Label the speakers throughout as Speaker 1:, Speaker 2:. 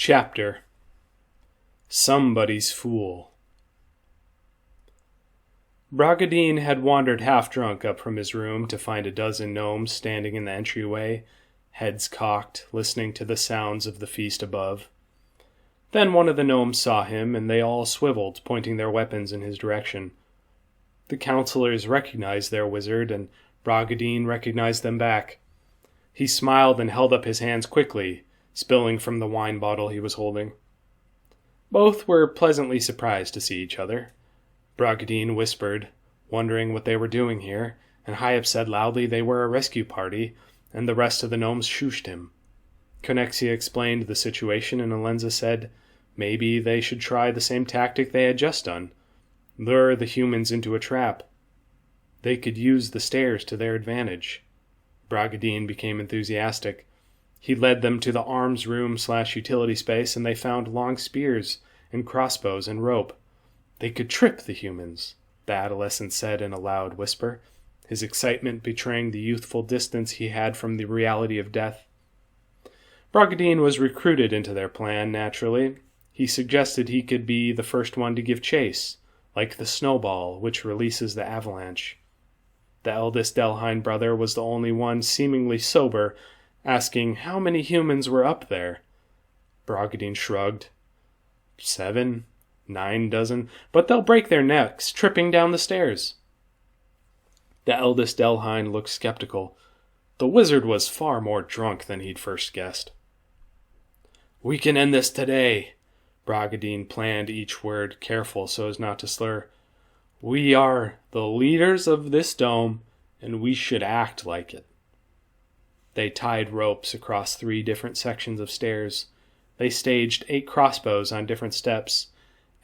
Speaker 1: Chapter Somebody's Fool. Bragadin had wandered half-drunk up from his room to find a dozen gnomes standing in the entryway, heads cocked, listening to the sounds of the feast above. Then one of the gnomes saw him, and they all swiveled, pointing their weapons in his direction. The counselors recognized their wizard, and Bragadin recognized them back. He smiled and held up his hands quickly, spilling from the wine bottle he was holding. Both were pleasantly surprised to see each other. Bragadin whispered, wondering what they were doing here, and Hyep said loudly they were a rescue party, and the rest of the gnomes shooshed him. Connexia explained the situation, and Alenza said maybe they should try the same tactic they had just done, lure the humans into a trap. They could use the stairs to their advantage. Bragadin became enthusiastic. He led them to the arms room/utility space, and they found long spears and crossbows and rope. They could trip the humans, the adolescent said in a loud whisper, his excitement betraying the youthful distance he had from the reality of death. Bragadin was recruited into their plan, naturally. He suggested he could be the first one to give chase, like the snowball which releases the avalanche. The eldest Delhine brother was the only one seemingly sober, asking how many humans were up there. Bragadin shrugged. 7, 9 dozen, but they'll break their necks tripping down the stairs. The eldest Delhine looked skeptical. The wizard was far more drunk than he'd first guessed. "We can end this today." Bragadin planned each word, careful so as not to slur. "We are the leaders of this dome, and we should act like it." They tied ropes across 3 different sections of stairs. They staged 8 crossbows on different steps,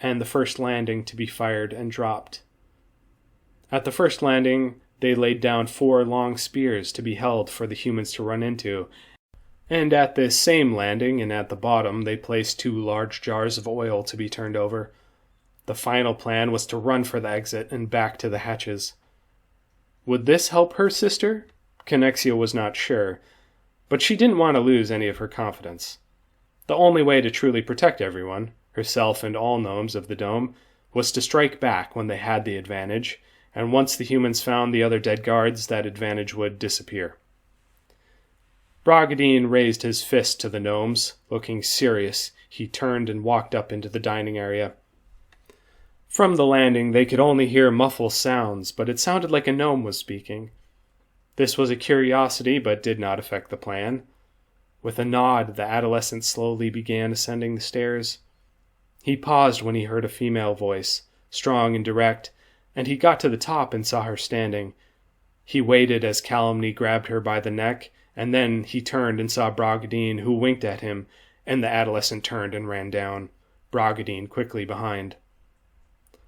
Speaker 1: and the first landing to be fired and dropped. At the first landing, they laid down 4 long spears to be held for the humans to run into, and at this same landing and at the bottom they placed 2 large jars of oil to be turned over. The final plan was to run for the exit and back to the hatches. Would this help her sister? Connexia was not sure, but she didn't want to lose any of her confidence. The only way to truly protect everyone, herself and all gnomes of the dome, was to strike back when they had the advantage, and once the humans found the other dead guards, that advantage would disappear. Bragadin raised his fist to the gnomes. Looking serious, he turned and walked up into the dining area. From the landing, they could only hear muffled sounds, but it sounded like a gnome was speaking. This was a curiosity, but did not affect the plan. With a nod, the adolescent slowly began ascending the stairs. He paused when he heard a female voice, strong and direct, and he got to the top and saw her standing. He waited as Calumny grabbed her by the neck, and then he turned and saw Bragadin, who winked at him, and the adolescent turned and ran down, Bragadin quickly behind.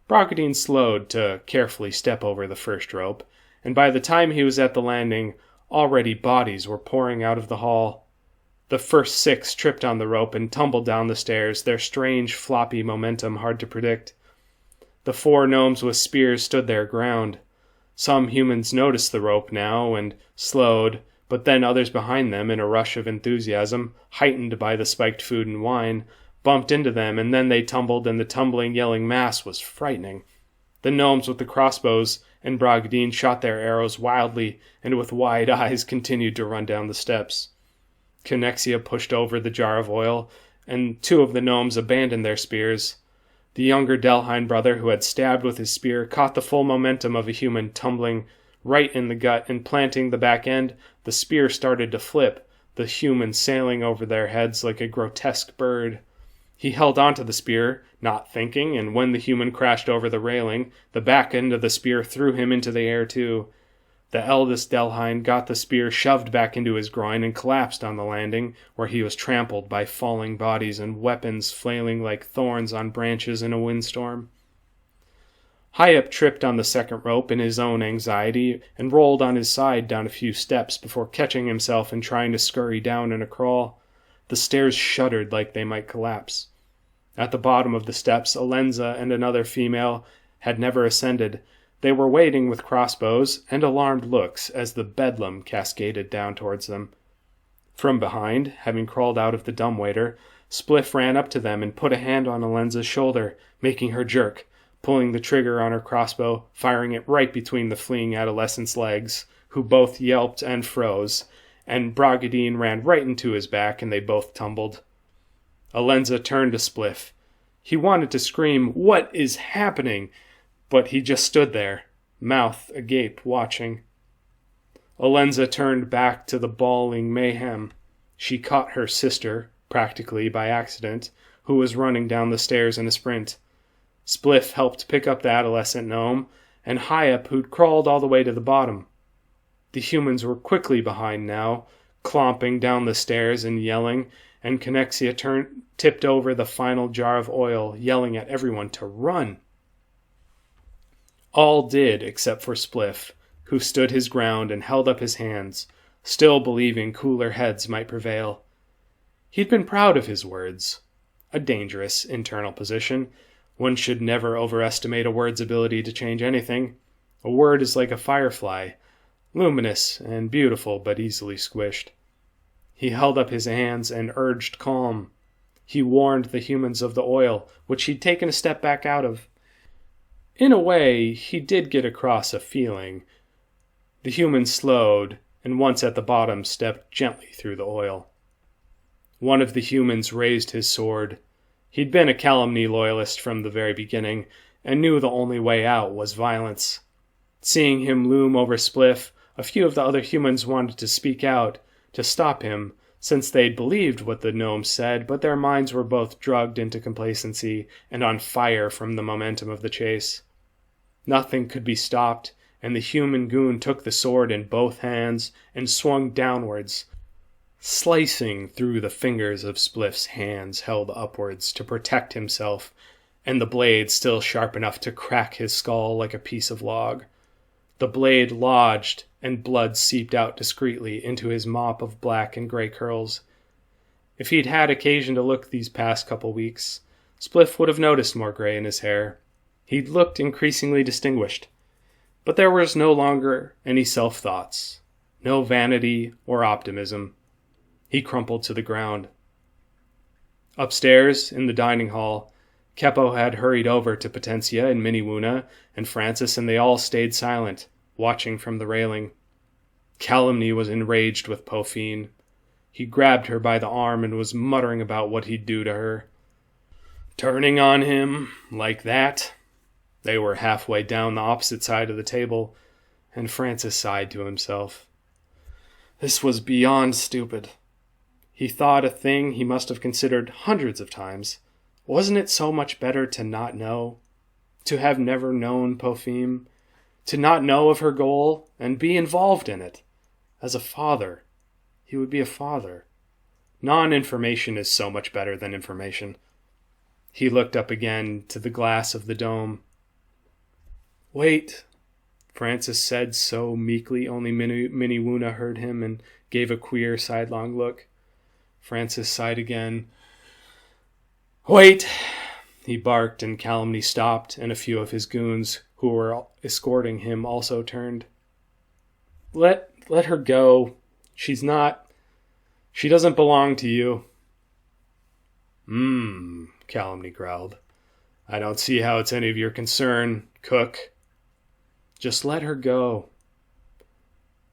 Speaker 1: Bragadin slowed to carefully step over the first rope, and by the time he was at the landing, already bodies were pouring out of the hall. The first 6 tripped on the rope and tumbled down the stairs, their strange, floppy momentum hard to predict. The 4 gnomes with spears stood their ground. Some humans noticed the rope now and slowed, but then others behind them, in a rush of enthusiasm, heightened by the spiked food and wine, bumped into them, and then they tumbled, and the tumbling, yelling mass was frightening. The gnomes with the crossbows and Bragadin shot their arrows wildly, and with wide eyes continued to run down the steps. Connexia pushed over the jar of oil, and 2 of the gnomes abandoned their spears. The younger Delhine brother, who had stabbed with his spear, caught the full momentum of a human tumbling right in the gut, and planting the back end, the spear started to flip, the human sailing over their heads like a grotesque bird. He held onto the spear, not thinking, and when the human crashed over the railing, the back end of the spear threw him into the air too. The eldest Delhine got the spear shoved back into his groin and collapsed on the landing, where he was trampled by falling bodies and weapons flailing like thorns on branches in a windstorm. Hyep tripped on the second rope in his own anxiety and rolled on his side down a few steps before catching himself and trying to scurry down in a crawl. The stairs shuddered like they might collapse. At the bottom of the steps, Alenza and another female had never ascended. They were waiting with crossbows and alarmed looks as the bedlam cascaded down towards them. From behind, having crawled out of the dumbwaiter, Spliff ran up to them and put a hand on Alenza's shoulder, making her jerk, pulling the trigger on her crossbow, firing it right between the fleeing adolescent's legs, who both yelped and froze, and Bragadine ran right into his back, and they both tumbled. Alenza turned to Spliff. He wanted to scream, "What is happening?" But he just stood there, mouth agape, watching. Alenza turned back to the bawling mayhem. She caught her sister, practically by accident, who was running down the stairs in a sprint. Spliff helped pick up the adolescent gnome, and Hyap, who'd crawled all the way to the bottom. The humans were quickly behind now, clomping down the stairs and yelling, and Connexia tipped over the final jar of oil, yelling at everyone to run. All did except for Spliff, who stood his ground and held up his hands, still believing cooler heads might prevail. He'd been proud of his words. A dangerous internal position. One should never overestimate a word's ability to change anything. A word is like a firefly, luminous and beautiful but easily squished. He held up his hands and urged calm. He warned the humans of the oil, which he'd taken a step back out of. In a way, he did get across a feeling. The humans slowed, and once at the bottom stepped gently through the oil. One of the humans raised his sword. He'd been a Calumny loyalist from the very beginning, and knew the only way out was violence. Seeing him loom over Spliff, a few of the other humans wanted to speak out, to stop him, since they'd believed what the gnome said, but their minds were both drugged into complacency and on fire from the momentum of the chase. Nothing could be stopped, and the human goon took the sword in both hands and swung downwards, slicing through the fingers of Spliff's hands held upwards to protect himself, and the blade still sharp enough to crack his skull like a piece of log. The blade lodged, and blood seeped out discreetly into his mop of black and gray curls. If he'd had occasion to look these past couple weeks, Spliff would have noticed more gray in his hair. He'd looked increasingly distinguished. But there was no longer any self-thoughts, no vanity or optimism. He crumpled to the ground. Upstairs, in the dining hall, Keppo had hurried over to Potentia and Miniwuna and Francis, and they all stayed silent, watching from the railing. Calumny was enraged with Pophine. He grabbed her by the arm and was muttering about what he'd do to her. Turning on him like that? They were halfway down the opposite side of the table, and Francis sighed to himself. This was beyond stupid. He thought a thing he must have considered hundreds of times. Wasn't it so much better to not know? To have never known Pophine? To not know of her goal and be involved in it? As a father. He would be a father. Non-information is so much better than information. He looked up again to the glass of the dome. "Wait," Francis said so meekly only Miniwuna heard him and gave a queer sidelong look. Francis sighed again. "Wait," he barked, and Calumny stopped, and a few of his goons who were escorting him also turned. Let her go. She doesn't belong to you." Calumny growled. "I don't see how it's any of your concern, Cook." "Just let her go."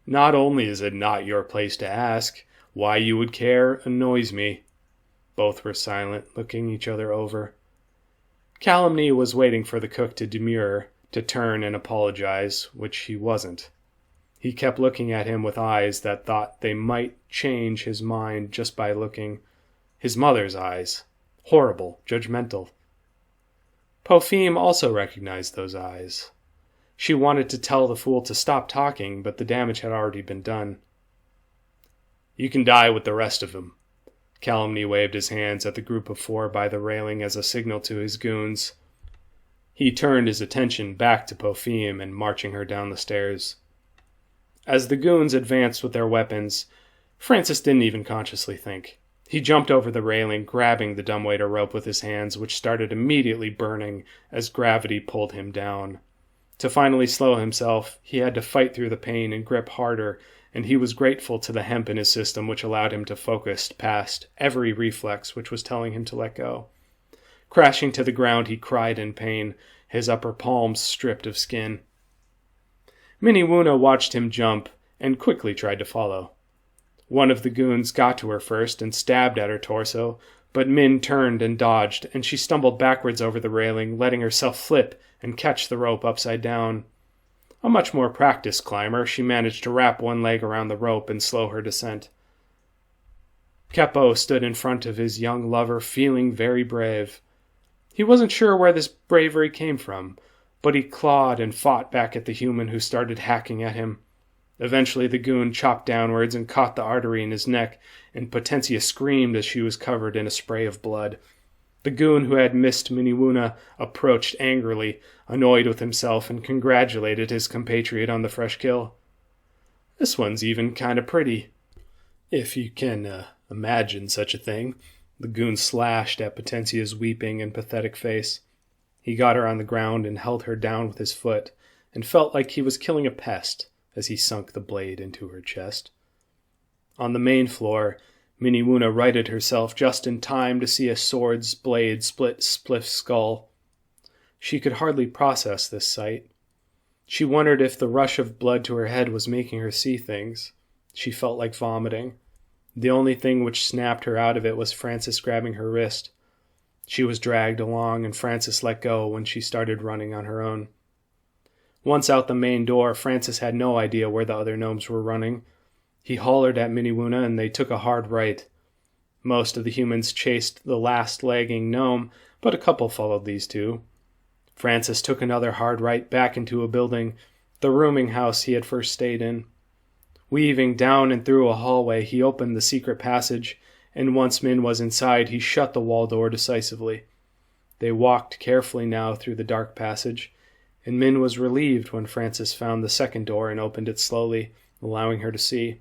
Speaker 1: "Not only is it not your place to ask, why you would care annoys me." Both were silent, looking each other over. Calumny was waiting for the cook to demur, to turn and apologize, which he wasn't. He kept looking at him with eyes that thought they might change his mind just by looking. His mother's eyes. Horrible, judgmental. Pophine also recognized those eyes. She wanted to tell the fool to stop talking, but the damage had already been done. "You can die with the rest of them." Calumny waved his hands at the group of 4 by the railing as a signal to his goons. He turned his attention back to Pophine and marching her down the stairs. As the goons advanced with their weapons, Francis didn't even consciously think. He jumped over the railing, grabbing the dumbwaiter rope with his hands, which started immediately burning as gravity pulled him down. To finally slow himself, he had to fight through the pain and grip harder and he was grateful to the hemp in his system which allowed him to focus past every reflex which was telling him to let go. Crashing to the ground, he cried in pain, his upper palms stripped of skin. Miniwuna watched him jump and quickly tried to follow. One of the goons got to her first and stabbed at her torso, but Min turned and dodged, and she stumbled backwards over the railing, letting herself flip and catch the rope upside down. A much more practiced climber, she managed to wrap one leg around the rope and slow her descent. Keppo stood in front of his young lover, feeling very brave. He wasn't sure where this bravery came from, but he clawed and fought back at the human who started hacking at him. Eventually the goon chopped downwards and caught the artery in his neck, and Potentia screamed as she was covered in a spray of blood. The goon who had missed Miniwuna approached angrily, annoyed with himself, and congratulated his compatriot on the fresh kill. "This one's even kind of pretty, if you can imagine such a thing." The goon slashed at Potentia's weeping and pathetic face. He got her on the ground and held her down with his foot, and felt like he was killing a pest as he sunk the blade into her chest. On the main floor, Miniwuna righted herself just in time to see a sword's blade split Spliff's skull. She could hardly process this sight. She wondered if the rush of blood to her head was making her see things. She felt like vomiting. The only thing which snapped her out of it was Francis grabbing her wrist. She was dragged along, and Francis let go when she started running on her own. Once out the main door, Francis had no idea where the other gnomes were running. He hollered at Miniwuna, and they took a hard right. Most of the humans chased the last lagging gnome, but a couple followed these two. Francis took another hard right back into a building, the rooming house he had first stayed in. Weaving down and through a hallway, he opened the secret passage, and once Min was inside, he shut the wall door decisively. They walked carefully now through the dark passage, and Min was relieved when Francis found the second door and opened it slowly, allowing her to see.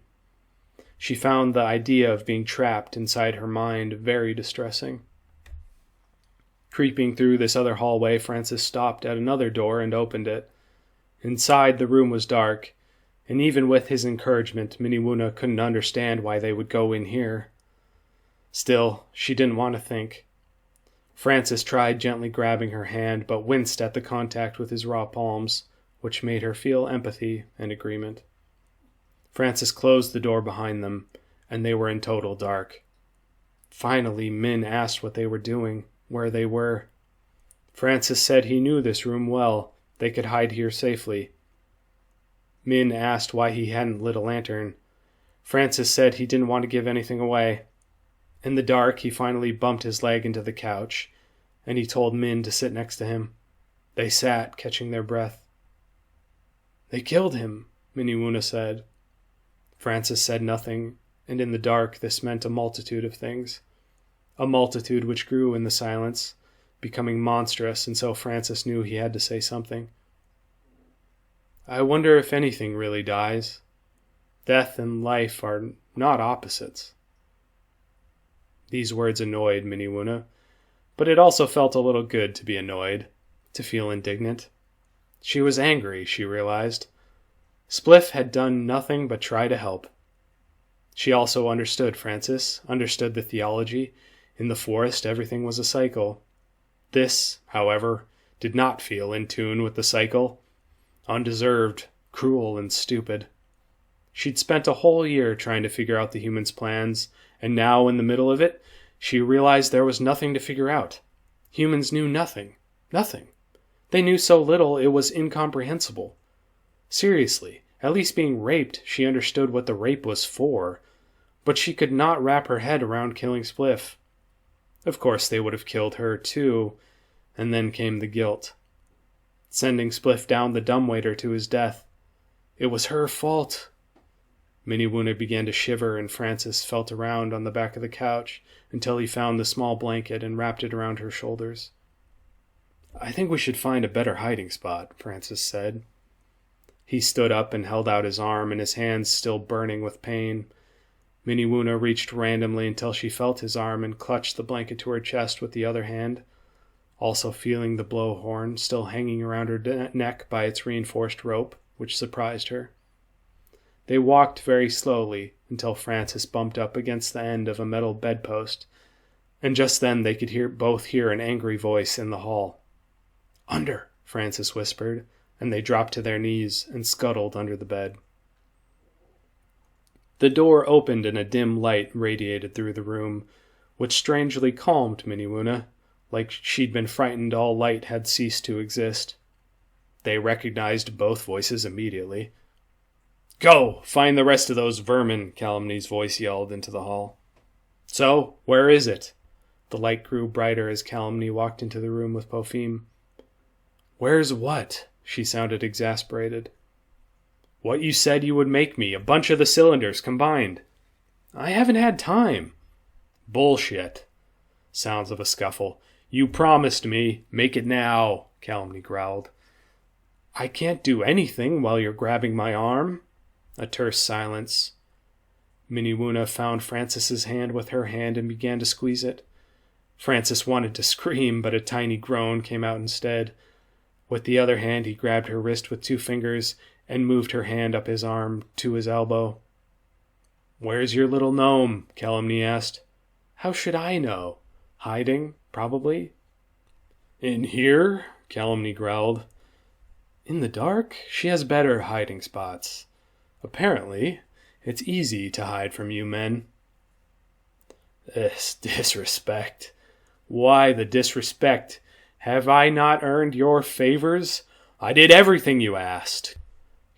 Speaker 1: She found the idea of being trapped inside her mind very distressing. Creeping through this other hallway, Francis stopped at another door and opened it. Inside, the room was dark, and even with his encouragement, Miniwuna couldn't understand why they would go in here. Still, she didn't want to think. Francis tried gently grabbing her hand, but winced at the contact with his raw palms, which made her feel empathy and agreement. Francis closed the door behind them, and they were in total dark. Finally, Min asked what they were doing, where they were. Francis said he knew this room well. They could hide here safely. Min asked why he hadn't lit a lantern. Francis said he didn't want to give anything away. In the dark, he finally bumped his leg into the couch, and he told Min to sit next to him. They sat, catching their breath. "They killed him," Miniwuna said. Francis said nothing, and in the dark this meant a multitude of things. A multitude which grew in the silence, becoming monstrous, and so Francis knew he had to say something. "I wonder if anything really dies. Death and life are not opposites." These words annoyed Miniwuna, but it also felt a little good to be annoyed, to feel indignant. She was angry, she realized. Spliff had done nothing but try to help. She also understood Francis, understood the theology. In the forest, everything was a cycle. This, however, did not feel in tune with the cycle. Undeserved, cruel, and stupid. She'd spent a whole year trying to figure out the humans' plans, and now, in the middle of it, she realized there was nothing to figure out. Humans knew nothing. Nothing. They knew so little it was incomprehensible. Seriously, at least being raped, she understood what the rape was for, but she could not wrap her head around killing Spliff. Of course they would have killed her, too, and then came the guilt. Sending Spliff down the dumbwaiter to his death. It was her fault. Miniwuna began to shiver, and Francis felt around on the back of the couch until he found the small blanket and wrapped it around her shoulders. "I think we should find a better hiding spot," Francis said. He stood up and held out his arm, and his hands still burning with pain. Miniwuna reached randomly until she felt his arm and clutched the blanket to her chest with the other hand, also feeling the blowhorn still hanging around her neck by its reinforced rope, which surprised her. They walked very slowly until Francis bumped up against the end of a metal bedpost, and just then they could both hear an angry voice in the hall. "Under," Francis whispered, and they dropped to their knees and scuttled under the bed. The door opened and a dim light radiated through the room, which strangely calmed Miniwuna, like she'd been frightened all light had ceased to exist. They recognized both voices immediately. "Go! Find the rest of those vermin," Calumny's voice yelled into the hall. "So, where is it?" The light grew brighter as Calumny walked into the room with Popheme. "Where's what?" She sounded exasperated. "What you said you would make me, a bunch of the cylinders combined." "I haven't had time." "Bullshit." Sounds of a scuffle. "You promised me. Make it now," Calumny growled. "I can't do anything while you're grabbing my arm." A terse silence. Miniwuna found Francis's hand with her hand and began to squeeze it. Francis wanted to scream, but a tiny groan came out instead. With the other hand, he grabbed her wrist with 2 fingers and moved her hand up his arm to his elbow. "Where's your little gnome?" Calumny asked. "How should I know? Hiding, probably." "In here?" Calumny growled. "In the dark? She has better hiding spots. Apparently, it's easy to hide from you men." "This disrespect. Why the disrespect? Have I not earned your favors? I did everything you asked."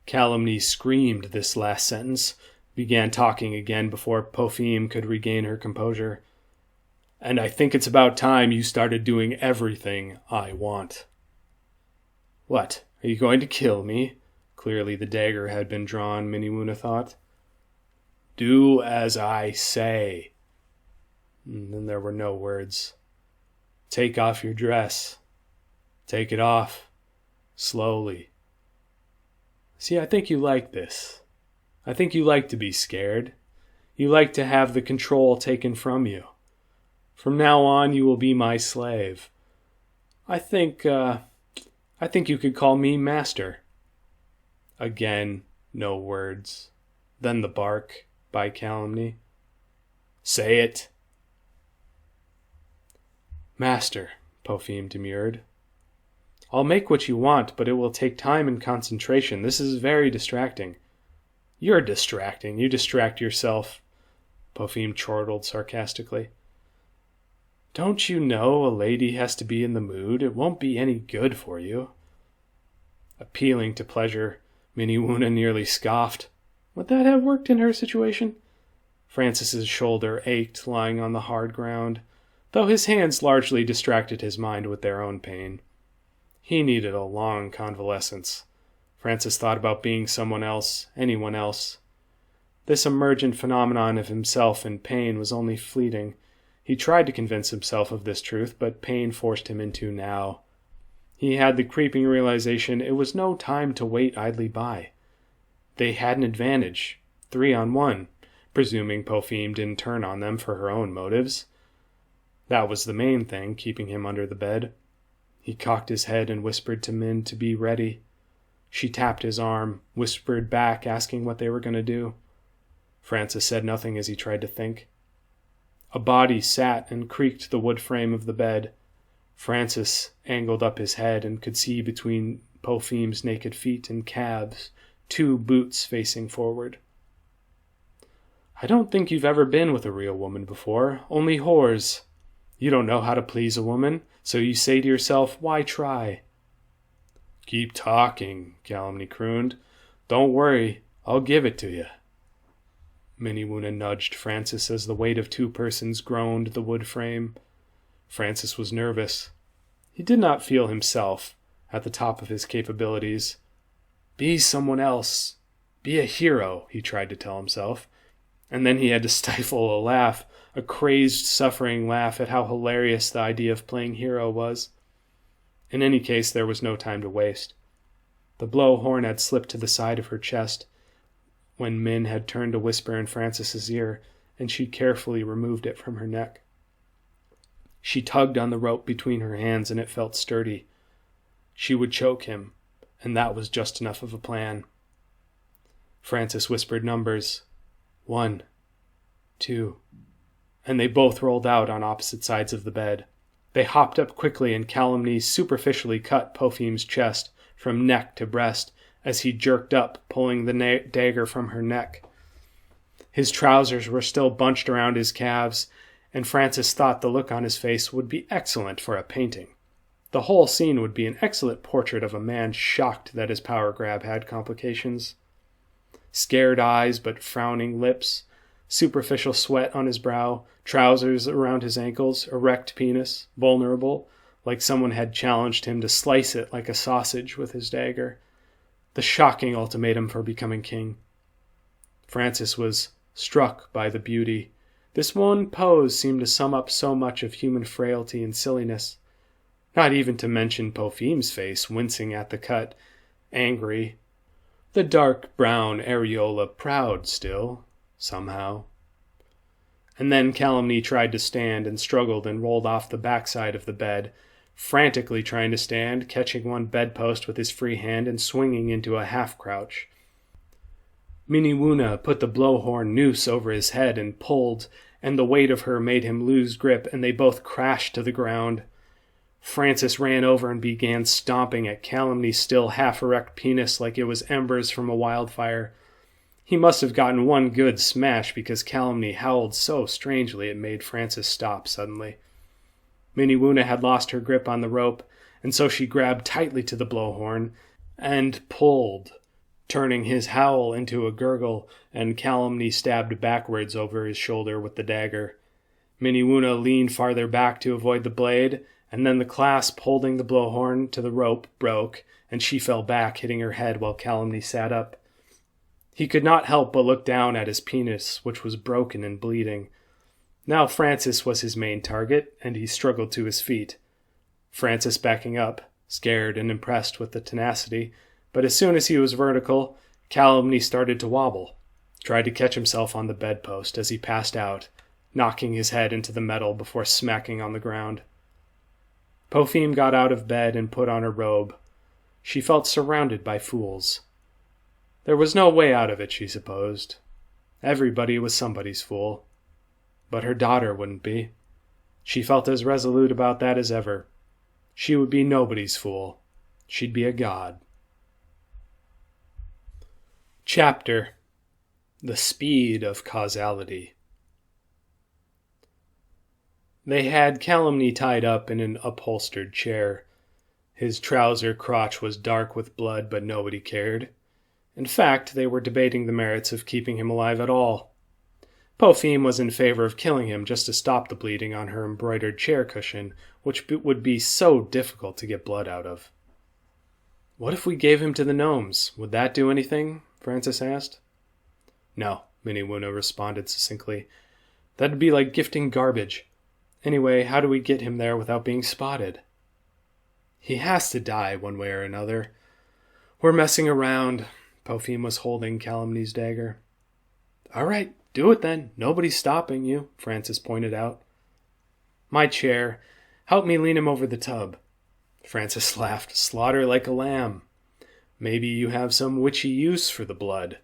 Speaker 1: Calumny screamed this last sentence, began talking again before Popheme could regain her composure. "And I think it's about time you started doing everything I want." "What, are you going to kill me?" Clearly the dagger had been drawn, Miniwuna thought. "Do as I say." And then there were no words. "Take off your dress. Take it off. Slowly. See, I think you like this. I think you like to be scared. You like to have the control taken from you. From now on, you will be my slave. I think you could call me master." Again, no words. Then the bark by Calumny. "Say it." "Master," Popheme demurred. "I'll make what you want, but it will take time and concentration. This is very distracting." "You're distracting. You distract yourself," Popheme chortled sarcastically. "Don't you know a lady has to be in the mood? It won't be any good for you." Appealing to pleasure, Miniwuna nearly scoffed. Would that have worked in her situation? Francis's shoulder ached lying on the hard ground, though his hands largely distracted his mind with their own pain. He needed a long convalescence. Francis thought about being someone else, anyone else. This emergent phenomenon of himself in pain was only fleeting. He tried to convince himself of this truth, but pain forced him into now. He had the creeping realization it was no time to wait idly by. They had an advantage, 3-on-1, presuming Popheme didn't turn on them for her own motives. That was the main thing, keeping him under the bed. He cocked his head and whispered to Min to be ready. She tapped his arm, whispered back, asking what they were going to do. Francis said nothing as he tried to think. A body sat and creaked the wood frame of the bed. Francis angled up his head and could see between Popheme's naked feet and calves 2 boots facing forward. "I don't think you've ever been with a real woman before, only whores. You don't know how to please a woman, so you say to yourself, why try?" "Keep talking," Calumny crooned. "Don't worry, I'll give it to you." Miniwuna nudged Francis as the weight of 2 persons groaned the wood frame. Francis was nervous. He did not feel himself at the top of his capabilities. Be someone else. Be a hero, he tried to tell himself. And then he had to stifle a laugh, a crazed, suffering laugh at how hilarious the idea of playing hero was. In any case, there was no time to waste. The blowhorn had slipped to the side of her chest when Min had turned to whisper in Francis's ear, and she carefully removed it from her neck. She tugged on the rope between her hands, and it felt sturdy. She would choke him, and that was just enough of a plan. Francis whispered numbers. 1, 2, and they both rolled out on opposite sides of the bed. They hopped up quickly, and Calumny superficially cut Pophime's chest from neck to breast as he jerked up, pulling the dagger from her neck. His trousers were still bunched around his calves, and Francis thought the look on his face would be excellent for a painting. The whole scene would be an excellent portrait of a man shocked that his power grab had complications. Scared eyes but frowning lips, superficial sweat on his brow, trousers around his ankles, erect penis, vulnerable, like someone had challenged him to slice it like a sausage with his dagger. The shocking ultimatum for becoming king. Francis was struck by the beauty. This one pose seemed to sum up so much of human frailty and silliness. Not even to mention Pophime's face, wincing at the cut, angry. The dark brown areola proud still, somehow. And then Calumny tried to stand and struggled and rolled off the backside of the bed, frantically trying to stand, catching one bedpost with his free hand and swinging into a half-crouch. Miniwuna put the blowhorn noose over his head and pulled, and the weight of her made him lose grip, and they both crashed to the ground. Francis ran over and began stomping at Calumny's still half-erect penis like it was embers from a wildfire. He must have gotten one good smash because Calumny howled so strangely it made Francis stop suddenly. Miniwuna had lost her grip on the rope, and so she grabbed tightly to the blowhorn and pulled, turning his howl into a gurgle, and Calumny stabbed backwards over his shoulder with the dagger. Miniwuna leaned farther back to avoid the blade, and then the clasp holding the blowhorn to the rope broke, and she fell back, hitting her head while Calumny sat up. He could not help but look down at his penis, which was broken and bleeding. Now Francis was his main target, and he struggled to his feet. Francis backing up, scared and impressed with the tenacity, but as soon as he was vertical, Calumny started to wobble, tried to catch himself on the bedpost as he passed out, knocking his head into the metal before smacking on the ground. Pophime got out of bed and put on her robe. She felt surrounded by fools. There was no way out of it, she supposed. Everybody was somebody's fool. But her daughter wouldn't be. She felt as resolute about that as ever. She would be nobody's fool. She'd be a god. Chapter: The Speed of Causality. They had Calumny tied up in an upholstered chair. His trouser crotch was dark with blood, but nobody cared. In fact, they were debating the merits of keeping him alive at all. Pophime was in favor of killing him just to stop the bleeding on her embroidered chair cushion, which would be so difficult to get blood out of. "What if we gave him to the gnomes? Would that do anything?" Francis asked. "No," Miniwuna responded succinctly. "That'd be like gifting garbage. Anyway, how do we get him there without being spotted?" "He has to die one way or another. We're messing around." Pophime was holding Calumny's dagger. "All right, do it then. Nobody's stopping you," Francis pointed out. "My chair. Help me lean him over the tub." Francis laughed. "Slaughter like a lamb. Maybe you have some witchy use for the blood."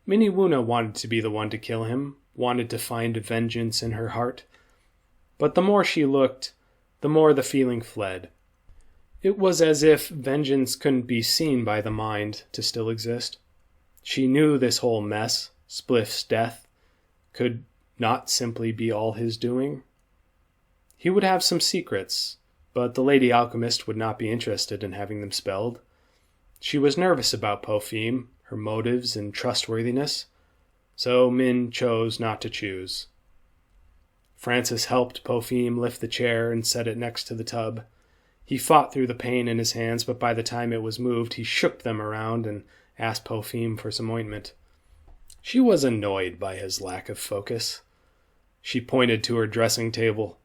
Speaker 1: Miniwuna wanted to be the one to kill him, wanted to find vengeance in her heart. But the more she looked, the more the feeling fled. It was as if vengeance couldn't be seen by the mind to still exist. She knew this whole mess, Spliff's death, could not simply be all his doing. He would have some secrets, but the Lady Alchemist would not be interested in having them spelled. She was nervous about Pophime, her motives and trustworthiness, so Min chose not to choose. Francis helped Pophime lift the chair and set it next to the tub. He fought through the pain in his hands, but by the time it was moved, he shook them around and asked Pophime for some ointment. She was annoyed by his lack of focus. She pointed to her dressing table,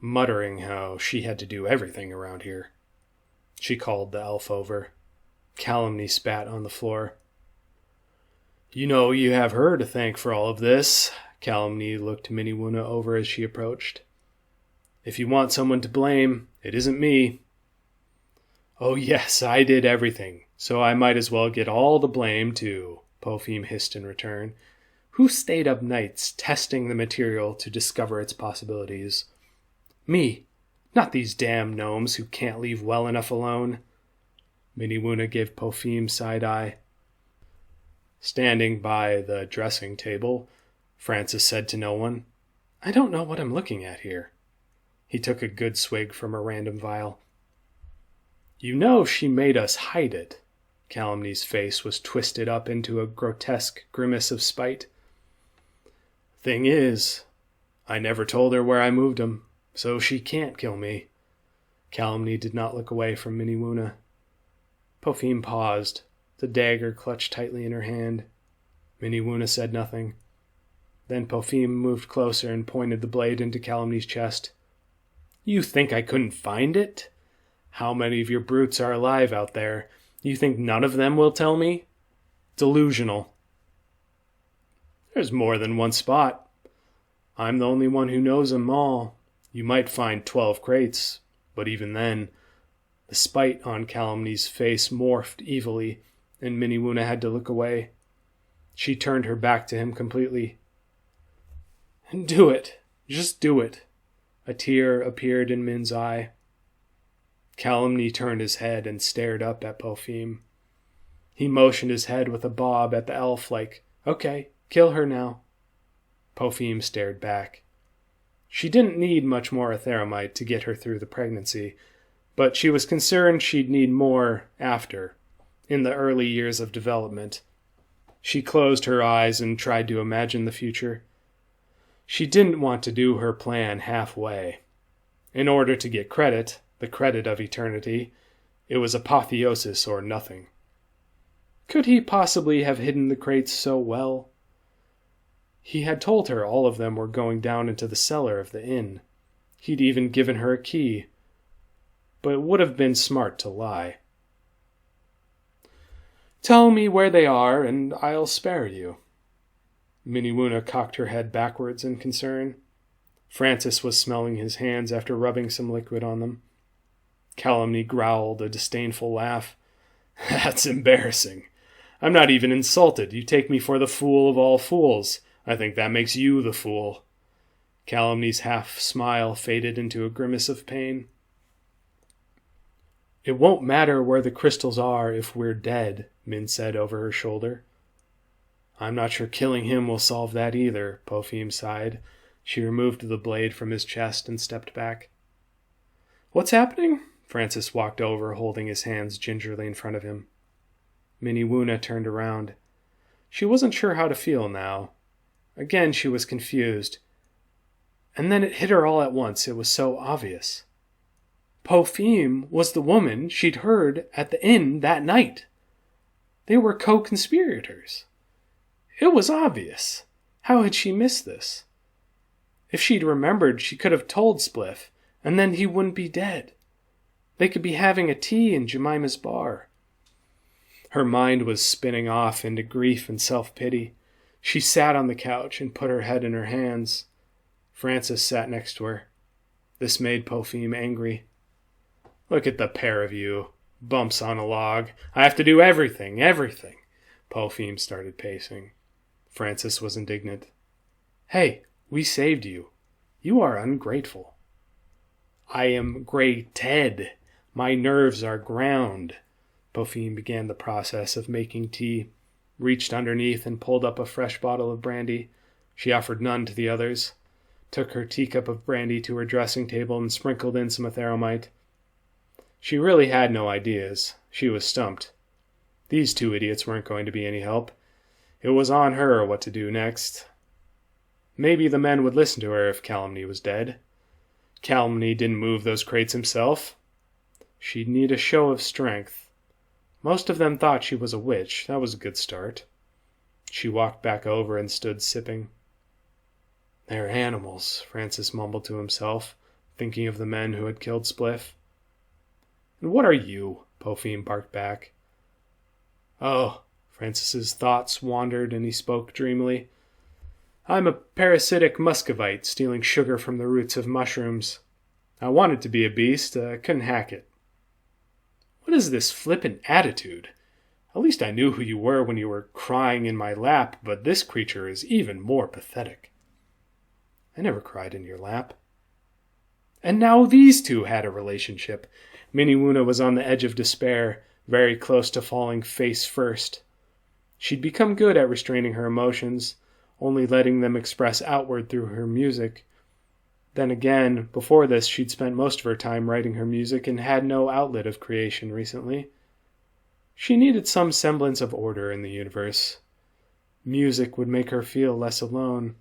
Speaker 1: muttering how she had to do everything around here. She called the elf over. Calumny spat on the floor. "You know you have her to thank for all of this." Calumny looked Miniwuna over as she approached. "If you want someone to blame, it isn't me." "Oh yes, I did everything, so I might as well get all the blame too." Popheme hissed in return. Who stayed up nights testing the material to discover its possibilities? Me, not these damn gnomes who can't leave well enough alone. Miniwuna gave Popheme side-eye. Standing by the dressing table, Francis said to no one, I don't know what I'm looking at here. He took a good swig from a random vial. You know she made us hide it. Calumny's face was twisted up into a grotesque grimace of spite. Thing is, I never told her where I moved 'em, so she can't kill me. Calumny did not look away from Miniwuna. Popheme paused, the dagger clutched tightly in her hand. Miniwuna said nothing. Then Popheme moved closer and pointed the blade into Calumny's chest. You think I couldn't find it? How many of your brutes are alive out there? You think none of them will tell me? Delusional. There's more than one spot. I'm the only one who knows them all. You might find 12 crates, but even then, the spite on Calumny's face morphed evilly, and Miniwuna had to look away. She turned her back to him completely. Do it. Just do it. A tear appeared in Min's eye. Calumny turned his head and stared up at Popheme. He motioned his head with a bob at the elf like, okay, kill her now. Popheme stared back. She didn't need much more atheramite to get her through the pregnancy, but she was concerned she'd need more after, in the early years of development. She closed her eyes and tried to imagine the future. She didn't want to do her plan halfway. In order to get credit, the credit of eternity, it was apotheosis or nothing. Could he possibly have hidden the crates so well? He had told her all of them were going down into the cellar of the inn. He'd even given her a key. But it would have been smart to lie. Tell me where they are, and I'll spare you. Miniwuna cocked her head backwards in concern. Francis was smelling his hands after rubbing some liquid on them. Calumny growled a disdainful laugh. That's embarrassing. I'm not even insulted. You take me for the fool of all fools. I think that makes you the fool. Calumny's half-smile faded into a grimace of pain. It won't matter where the crystals are if we're dead, Min said over her shoulder. I'm not sure killing him will solve that either, Popheme sighed. She removed the blade from his chest and stepped back. What's happening? Francis walked over, holding his hands gingerly in front of him. Miniwuna turned around. She wasn't sure how to feel now. Again, she was confused. And then it hit her all at once. It was so obvious. Popheme was the woman she'd heard at the inn that night. They were co-conspirators. It was obvious. How had she missed this? If she'd remembered, she could have told Spliff, and then he wouldn't be dead. They could be having a tea in Jemima's bar. Her mind was spinning off into grief and self-pity. She sat on the couch and put her head in her hands. Francis sat next to her. This made Popheme angry. Look at the pair of you. Bumps on a log. I have to do everything. Popheme started pacing. Francis was indignant. Hey, we saved you. You are ungrateful. I am grated. My nerves are ground. Popheme began the process of making tea, reached underneath and pulled up a fresh bottle of brandy. She offered none to the others, took her teacup of brandy to her dressing table and sprinkled in some atheramite. She really had no ideas. She was stumped. These two idiots weren't going to be any help. It was on her what to do next. Maybe the men would listen to her if Calumny was dead. Calumny didn't move those crates himself. She'd need a show of strength. Most of them thought she was a witch. That was a good start. She walked back over and stood sipping. They're animals, Francis mumbled to himself, thinking of the men who had killed Spliff. And what are you? Popheme barked back. Oh, Francis's thoughts wandered and he spoke dreamily. I'm a parasitic muscovite stealing sugar from the roots of mushrooms. I wanted to be a beast, couldn't hack it. What is this flippant attitude? At least I knew who you were when you were crying in my lap, but this creature is even more pathetic." "I never cried in your lap." "And now these two had a relationship." Miniwuna was on the edge of despair, very close to falling face first. She'd become good at restraining her emotions, only letting them express outward through her music. Then again, before this, she'd spent most of her time writing her music and had no outlet of creation recently. She needed some semblance of order in the universe. Music would make her feel less alone.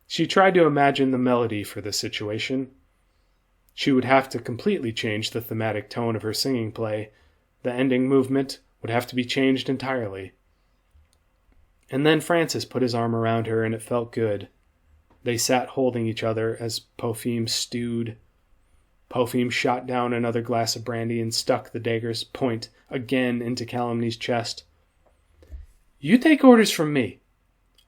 Speaker 1: She tried to imagine the melody for the situation. She would have to completely change the thematic tone of her singing play. The ending movement would have to be changed entirely. And then Francis put his arm around her, and it felt good. They sat holding each other as Popheme stewed. Popheme shot down another glass of brandy and stuck the dagger's point again into Calumny's chest. "You take orders from me.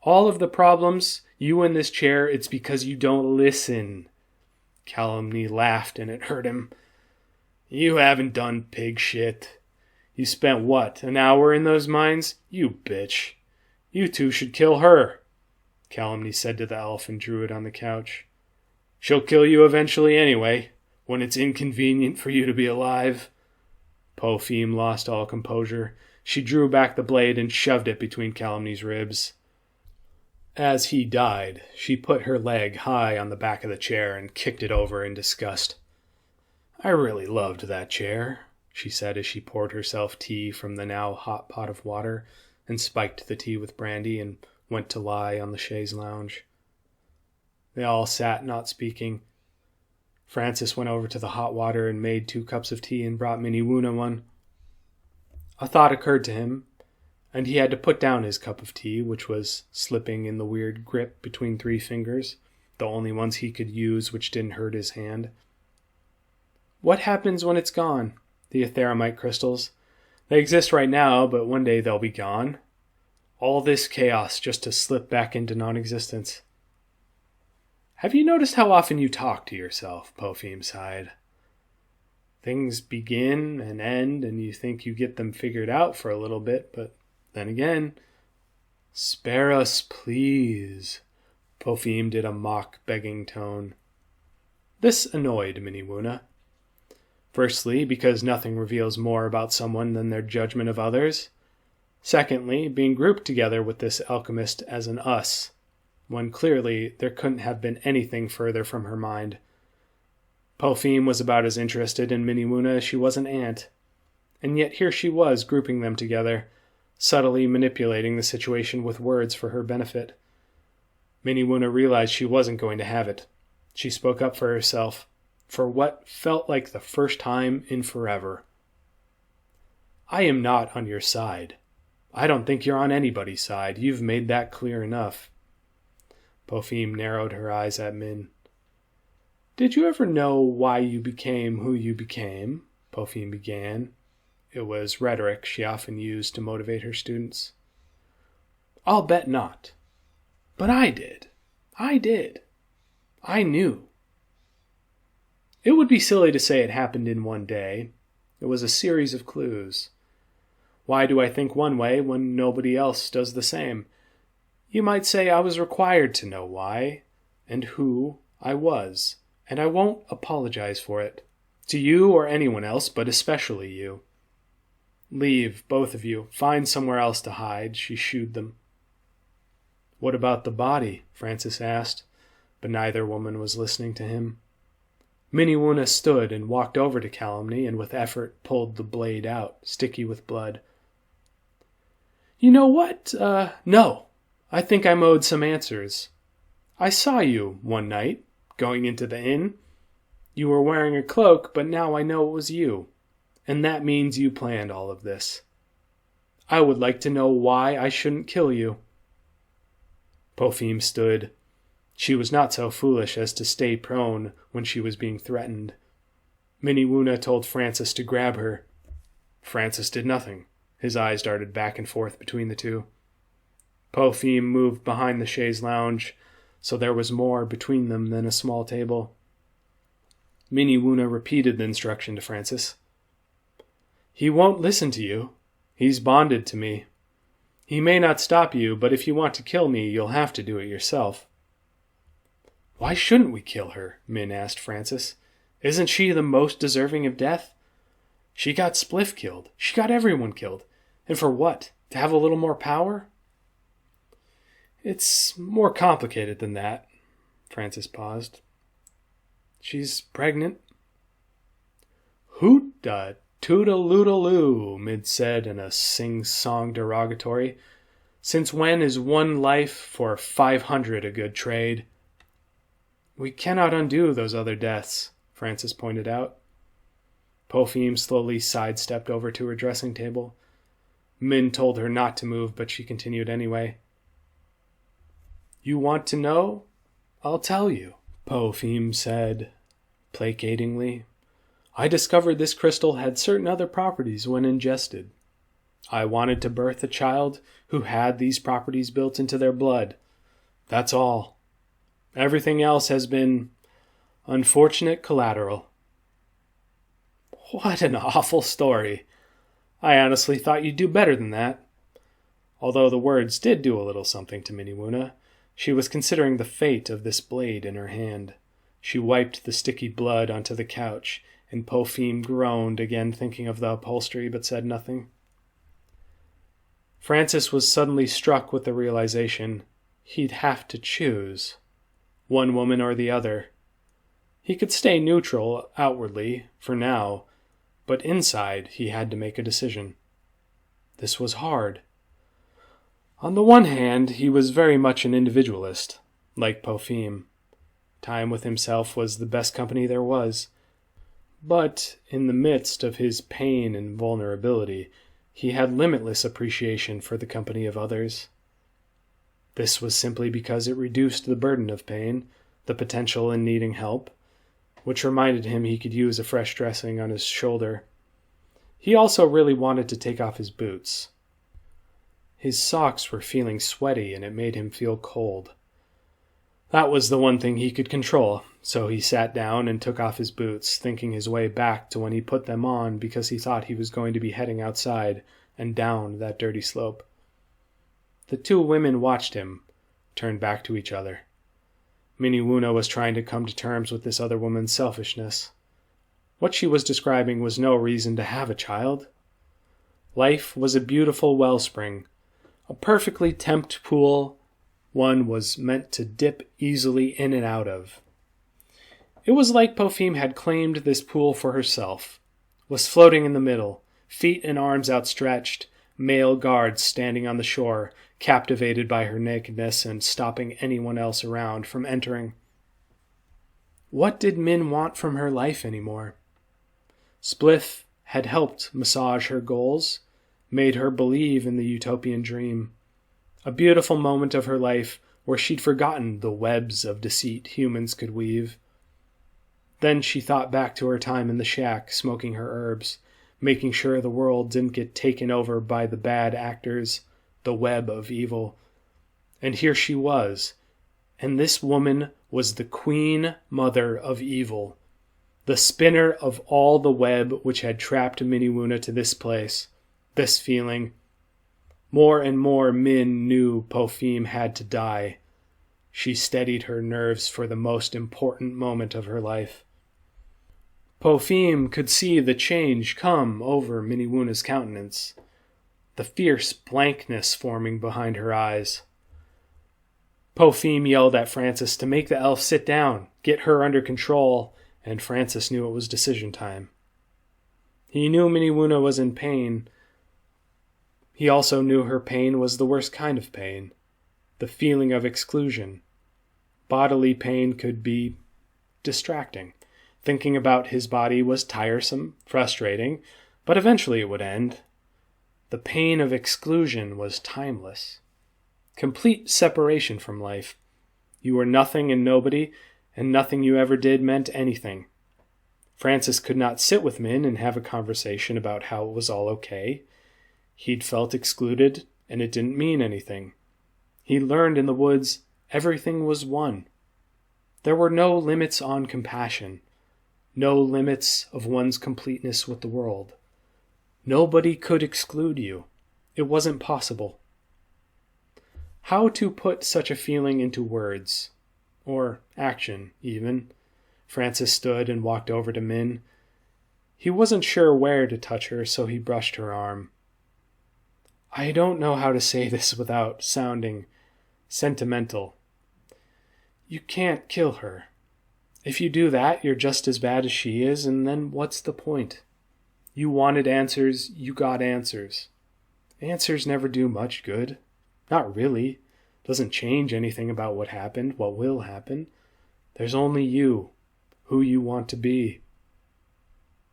Speaker 1: All of the problems, you in this chair, it's because you don't listen." Calumny laughed, and it hurt him. "You haven't done pig shit. You spent what, an hour in those mines? You bitch. You two should kill her," Calumny said to the elf and Druid on the couch. "She'll kill you eventually anyway, when it's inconvenient for you to be alive." Popheme lost all composure. She drew back the blade and shoved it between Calumny's ribs. As he died, she put her leg high on the back of the chair and kicked it over in disgust. "I really loved that chair," she said as she poured herself tea from the now hot pot of water and spiked the tea with brandy and went to lie on the chaise lounge. They all sat not speaking. Francis went over to the hot water and made 2 cups of tea and brought Miniwuna one. A thought occurred to him, and he had to put down his cup of tea, which was slipping in the weird grip between 3 fingers, the only ones he could use which didn't hurt his hand. What happens when it's gone? The etheramite crystals. They exist right now, but one day they'll be gone. All this chaos just to slip back into non-existence. "Have you noticed how often you talk to yourself?" Popheme sighed. "Things begin and end, and you think you get them figured out for a little bit, but then again..." "Spare us, please." Popheme did a mock begging tone. This annoyed Miniwuna. Firstly, because nothing reveals more about someone than their judgment of others. Secondly, being grouped together with this alchemist as an us, when clearly there couldn't have been anything further from her mind. Popheme was about as interested in Miniwuna as she was an ant, and yet here she was grouping them together, subtly manipulating the situation with words for her benefit. Miniwuna realized she wasn't going to have it. She spoke up for herself, for what felt like the first time in forever. "I am not on your side. I don't think you're on anybody's side. You've made that clear enough." Popheme narrowed her eyes at Min. "Did you ever know why you became who you became?" Popheme began. It was rhetoric she often used to motivate her students. "I'll bet not. But I did. I did. I knew." It would be silly to say it happened in one day. It was a series of clues. Why do I think one way when nobody else does the same? You might say I was required to know why and who I was, and I won't apologize for it. To you or anyone else, but especially you. "Leave, both of you. Find somewhere else to hide," she shooed them. "What about the body?" Francis asked, but neither woman was listening to him. Miniwuna stood and walked over to Calumny and with effort pulled the blade out, sticky with blood. "You know what? No. I think I'm owed some answers. I saw you one night, going into the inn. You were wearing a cloak, but now I know it was you. And that means you planned all of this. I would like to know why I shouldn't kill you." Popheme stood. She was not so foolish as to stay prone when she was being threatened. Miniwuna told Francis to grab her. Francis did nothing. His eyes darted back and forth between the two. Popheme moved behind the chaise lounge, so there was more between them than a small table. Miniwuna repeated the instruction to Francis. "He won't listen to you. He's bonded to me. He may not stop you, but if you want to kill me, you'll have to do it yourself." "Why shouldn't we kill her?" Min asked Francis. "Isn't she the most deserving of death? She got Spliff killed. She got everyone killed. And for what? To have a little more power?" "It's more complicated than that." Francis paused. "She's pregnant." "Hoot-da toodle-oodle-oo," Mid said in a sing-song derogatory. "Since when is one life for 500 a good trade?" "We cannot undo those other deaths," Francis pointed out. Popheme slowly sidestepped over to her dressing table. Min told her not to move, but she continued anyway. "You want to know? I'll tell you," Popheme said placatingly. "I discovered this crystal had certain other properties when ingested. I wanted to birth a child who had these properties built into their blood. That's all. Everything else has been unfortunate collateral." "What an awful story. I honestly thought you'd do better than that." Although the words did do a little something to Miniwuna, she was considering the fate of this blade in her hand. She wiped the sticky blood onto the couch, and Popheme groaned again, thinking of the upholstery, but said nothing. Francis was suddenly struck with the realization he'd have to choose, one woman or the other. He could stay neutral outwardly, for now, but inside he had to make a decision. This was hard. On the one hand, he was very much an individualist, like Popheme. Time with himself was the best company there was. But in the midst of his pain and vulnerability, he had limitless appreciation for the company of others. This was simply because it reduced the burden of pain, the potential in needing help, which reminded him he could use a fresh dressing on his shoulder. He also really wanted to take off his boots. His socks were feeling sweaty, and it made him feel cold. That was the one thing he could control, so he sat down and took off his boots, thinking his way back to when he put them on because he thought he was going to be heading outside and down that dirty slope. The two women watched him, turned back to each other. Miniwuna was trying to come to terms with this other woman's selfishness. What she was describing was no reason to have a child. Life was a beautiful wellspring, a perfectly tempt pool one was meant to dip easily in and out of. It was like Popheme had claimed this pool for herself, was floating in the middle, feet and arms outstretched, male guards standing on the shore, captivated by her nakedness and stopping anyone else around from entering. What did Min want from her life anymore? Spliff had helped massage her goals, made her believe in the utopian dream. A beautiful moment of her life where she'd forgotten the webs of deceit humans could weave. Then she thought back to her time in the shack, smoking her herbs, making sure the world didn't get taken over by the bad actors, the web of evil. And here she was, and this woman was the queen mother of evil, the spinner of all the web which had trapped Miniwuna to this place, this feeling. More and more Min knew Popheme had to die. She steadied her nerves for the most important moment of her life. Popheme could see the change come over Miniwuna's countenance, the fierce blankness forming behind her eyes. Popheme yelled at Francis to make the elf sit down, get her under control, and Francis knew it was decision time. He knew Miniwuna was in pain. He also knew her pain was the worst kind of pain, the feeling of exclusion. Bodily pain could be distracting. Thinking about his body was tiresome, frustrating, but eventually it would end. The pain of exclusion was timeless. Complete separation from life. You were nothing and nobody, and nothing you ever did meant anything. Francis could not sit with Min and have a conversation about how it was all okay. He'd felt excluded, and it didn't mean anything. He learned in the woods everything was one. There were no limits on compassion, no limits of one's completeness with the world. Nobody could exclude you. It wasn't possible. How to put such a feeling into words, or action, even? Francis stood and walked over to Min. He wasn't sure where to touch her, so he brushed her arm. I don't know how to say this without sounding sentimental. You can't kill her. If you do that, you're just as bad as she is, and then what's the point? You wanted answers, you got answers. Answers never do much good. Not really. Doesn't change anything about what happened, what will happen. There's only you, who you want to be.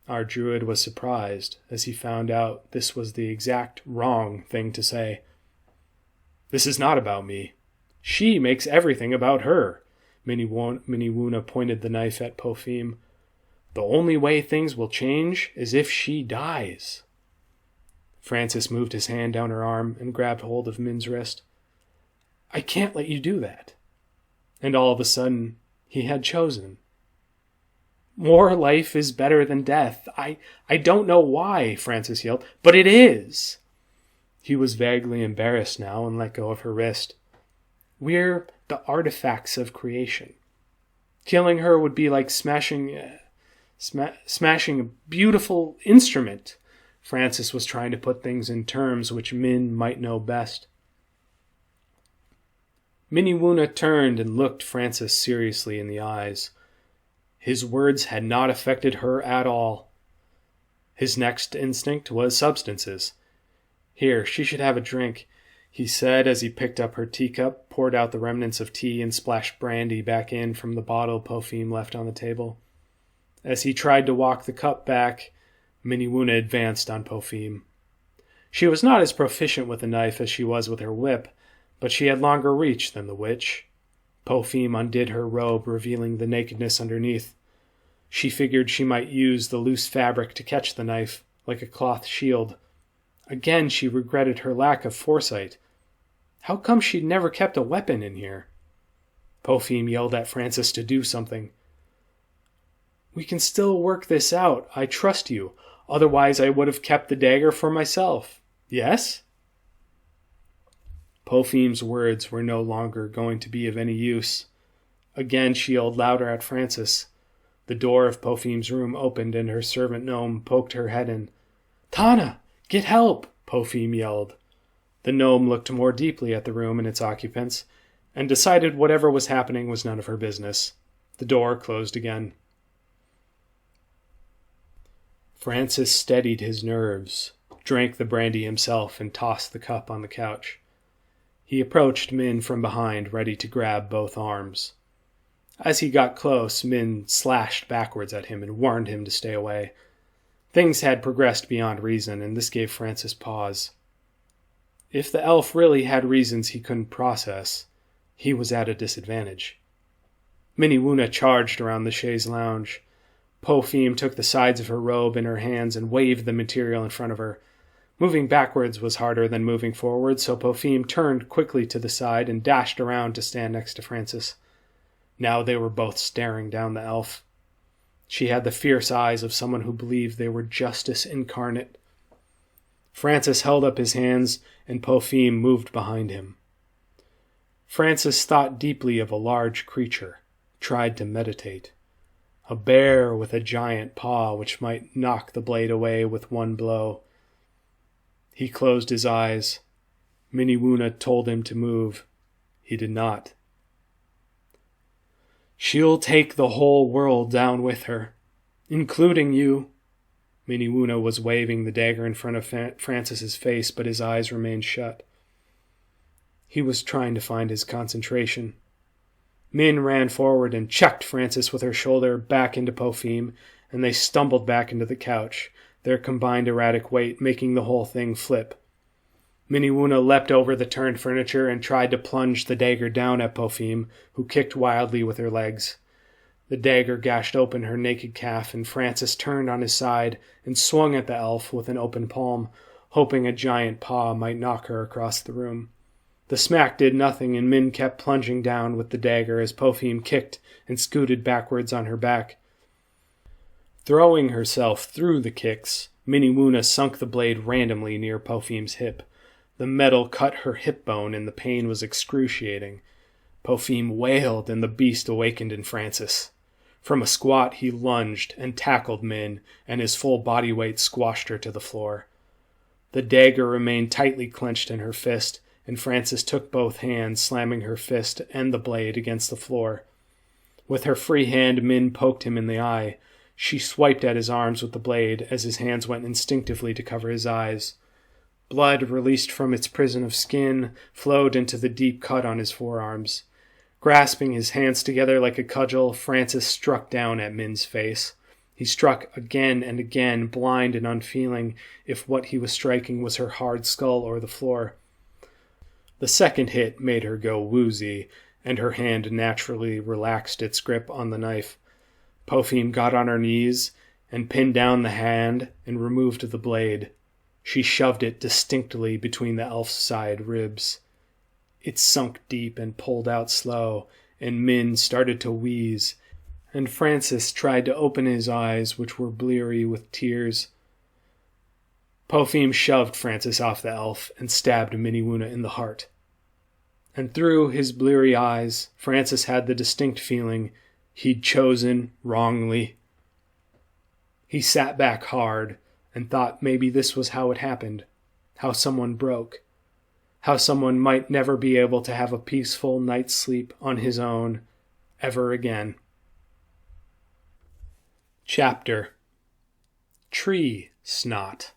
Speaker 1: Our Druid was surprised as he found out this was the exact wrong thing to say. This is not about me. She makes everything about her. Miniwuna pointed the knife at Pofim. The only way things will change is if she dies. Francis moved his hand down her arm and grabbed hold of Min's wrist. I can't let you do that. And all of a sudden, he had chosen. More life is better than death. I don't know why, Francis yelled, but it is. He was vaguely embarrassed now and let go of her wrist. We're the artifacts of creation. Killing her would be like smashing a beautiful instrument. Francis was trying to put things in terms which Min might know best. Miniwuna turned and looked Francis seriously in the eyes. His words had not affected her at all. His next instinct was substances. Here, she should have a drink, he said as he picked up her teacup, poured out the remnants of tea, and splashed brandy back in from the bottle Pofim left on the table. As he tried to walk the cup back, Miniwuna advanced on Pofim. She was not as proficient with the knife as she was with her whip, but she had longer reach than the witch. Pofim undid her robe, revealing the nakedness underneath. She figured she might use the loose fabric to catch the knife, like a cloth shield. Again, she regretted her lack of foresight. How come she'd never kept a weapon in here? Pofim yelled at Francis to do something. We can still work this out. I trust you. Otherwise, I would have kept the dagger for myself. Yes? Pofim's words were no longer going to be of any use. Again, she yelled louder at Francis. The door of Pofim's room opened and her servant gnome poked her head in. Tana, get help, Pofim yelled. The gnome looked more deeply at the room and its occupants, and decided whatever was happening was none of her business. The door closed again. Francis steadied his nerves, drank the brandy himself, and tossed the cup on the couch. He approached Min from behind, ready to grab both arms. As he got close, Min slashed backwards at him and warned him to stay away. Things had progressed beyond reason, and this gave Francis pause. If the elf really had reasons he couldn't process, he was at a disadvantage. Miniwuna charged around the chaise lounge. Pofim took the sides of her robe in her hands and waved the material in front of her. Moving backwards was harder than moving forward, so Pofim turned quickly to the side and dashed around to stand next to Francis. Now they were both staring down the elf. She had the fierce eyes of someone who believed they were justice incarnate. Francis held up his hands, and Pofim moved behind him. Francis thought deeply of a large creature, tried to meditate. A bear with a giant paw which might knock the blade away with one blow. He closed his eyes. Miniwuna told him to move. He did not. She'll take the whole world down with her, including you. Miniwuna was waving the dagger in front of Francis's face, but his eyes remained shut. He was trying to find his concentration. Min ran forward and chucked Francis with her shoulder back into Pofim, and they stumbled back into the couch, their combined erratic weight making the whole thing flip. Miniwuna leapt over the turned furniture and tried to plunge the dagger down at Pofim, who kicked wildly with her legs. The dagger gashed open her naked calf, and Francis turned on his side and swung at the elf with an open palm, hoping a giant paw might knock her across the room. The smack did nothing, and Min kept plunging down with the dagger as Pofim kicked and scooted backwards on her back. Throwing herself through the kicks, Miniwuna sunk the blade randomly near Pofim's hip. The metal cut her hip bone and the pain was excruciating. Popheme wailed and the beast awakened in Francis. From a squat he lunged and tackled Min, and his full body weight squashed her to the floor. The dagger remained tightly clenched in her fist, and Francis took both hands, slamming her fist and the blade against the floor. With her free hand, Min poked him in the eye. She swiped at his arms with the blade as his hands went instinctively to cover his eyes. Blood, released from its prison of skin, flowed into the deep cut on his forearms. Grasping his hands together like a cudgel, Francis struck down at Min's face. He struck again and again, blind and unfeeling if what he was striking was her hard skull or the floor. The second hit made her go woozy, and her hand naturally relaxed its grip on the knife. Popheme got on her knees and pinned down the hand and removed the blade. She shoved it distinctly between the elf's side ribs. It sunk deep and pulled out slow, and Min started to wheeze, and Francis tried to open his eyes, which were bleary with tears. Popheme shoved Francis off the elf and stabbed Miniwuna in the heart. And through his bleary eyes, Francis had the distinct feeling he'd chosen wrongly. He sat back hard and thought maybe this was how it happened, how someone broke, how someone might never be able to have a peaceful night's sleep on his own ever again. Chapter Tree Snot.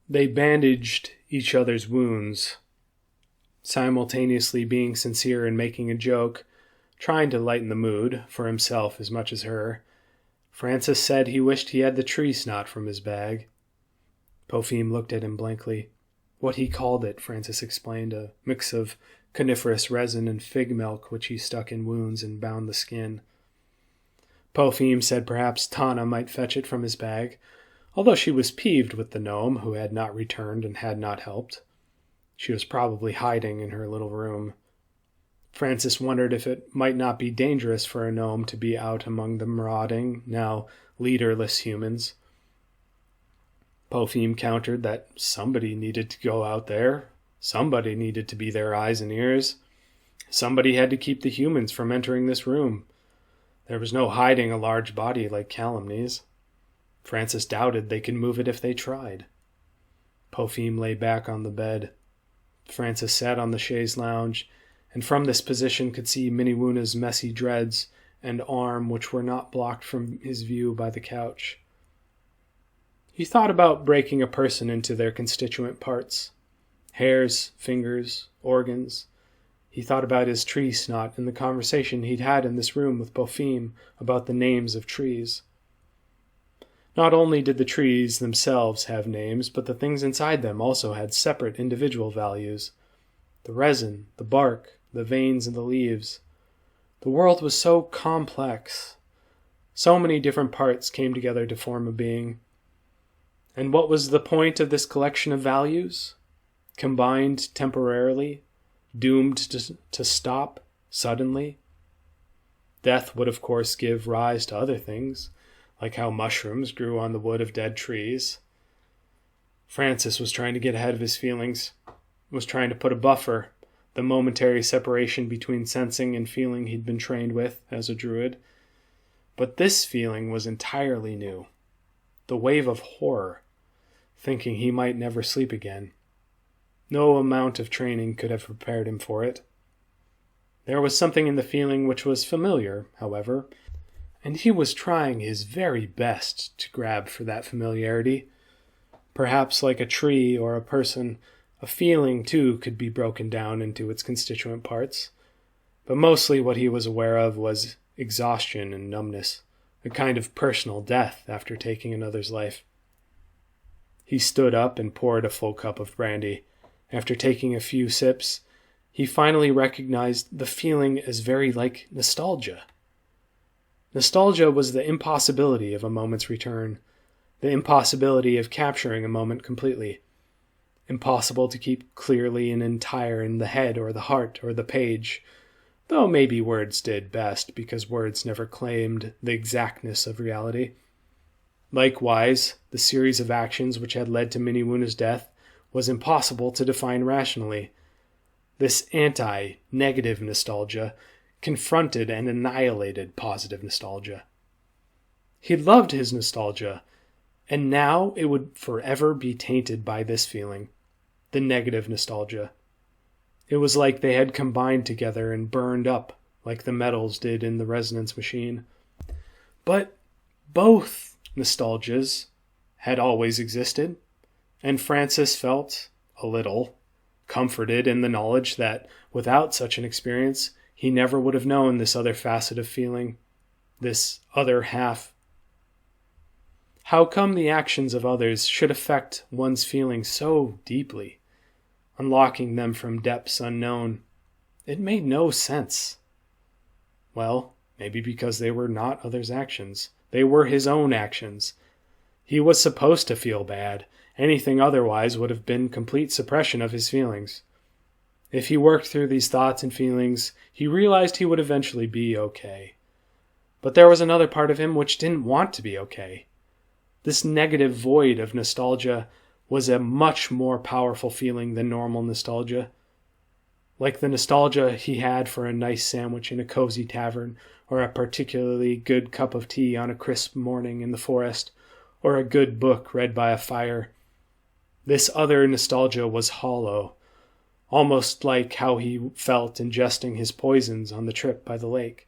Speaker 1: They bandaged each other's wounds, simultaneously being sincere and making a joke, trying to lighten the mood for himself as much as her. Francis said he wished he had the tree snot from his bag. Popheme looked at him blankly. What he called it, Francis explained, a mix of coniferous resin and fig milk which he stuck in wounds and bound the skin. Popheme said perhaps Tana might fetch it from his bag, although she was peeved with the gnome who had not returned and had not helped. She was probably hiding in her little room. Francis wondered if it might not be dangerous for a gnome to be out among the marauding, now leaderless humans. Popheme countered that somebody needed to go out there. Somebody needed to be their eyes and ears. Somebody had to keep the humans from entering this room. There was no hiding a large body like Calumny's. Francis doubted they could move it if they tried. Popheme lay back on the bed. Francis sat on the chaise lounge, and from this position could see Miniwuna's messy dreads and arm which were not blocked from his view by the couch. He thought about breaking a person into their constituent parts. Hairs, fingers, organs. He thought about his tree snot and the conversation he'd had in this room with Popheme about the names of trees. Not only did the trees themselves have names, but the things inside them also had separate individual values. The resin, the bark, the veins and the leaves. The world was so complex. So many different parts came together to form a being. And what was the point of this collection of values? Combined temporarily, doomed to stop suddenly? Death would of course give rise to other things, like how mushrooms grew on the wood of dead trees. Francis was trying to get ahead of his feelings, was trying to put a buffer, the momentary separation between sensing and feeling he'd been trained with as a druid. But this feeling was entirely new. The wave of horror, thinking he might never sleep again. No amount of training could have prepared him for it. There was something in the feeling which was familiar, however, and he was trying his very best to grab for that familiarity. Perhaps like a tree or a person, a feeling too could be broken down into its constituent parts. But mostly what he was aware of was exhaustion and numbness, a kind of personal death after taking another's life. He stood up and poured a full cup of brandy. After taking a few sips, he finally recognized the feeling as very like nostalgia. Nostalgia was the impossibility of a moment's return, the impossibility of capturing a moment completely. Impossible to keep clearly and entire in the head or the heart or the page, though maybe words did best because words never claimed the exactness of reality. Likewise, the series of actions which had led to Miniwuna's death was impossible to define rationally. This anti-negative nostalgia confronted and annihilated positive nostalgia. He loved his nostalgia, and now it would forever be tainted by this feeling, the negative nostalgia. It was like they had combined together and burned up like the metals did in the resonance machine. But both nostalgias had always existed, and Francis felt, a little, comforted in the knowledge that without such an experience, he never would have known this other facet of feeling, this other half. How come the actions of others should affect one's feelings so deeply, unlocking them from depths unknown? It made no sense. Well, maybe because they were not others' actions. They were his own actions. He was supposed to feel bad. Anything otherwise would have been complete suppression of his feelings. If he worked through these thoughts and feelings, he realized he would eventually be okay. But there was another part of him which didn't want to be okay. This negative void of nostalgia was a much more powerful feeling than normal nostalgia. Like the nostalgia he had for a nice sandwich in a cozy tavern, or a particularly good cup of tea on a crisp morning in the forest, or a good book read by a fire. This other nostalgia was hollow, almost like how he felt ingesting his poisons on the trip by the lake.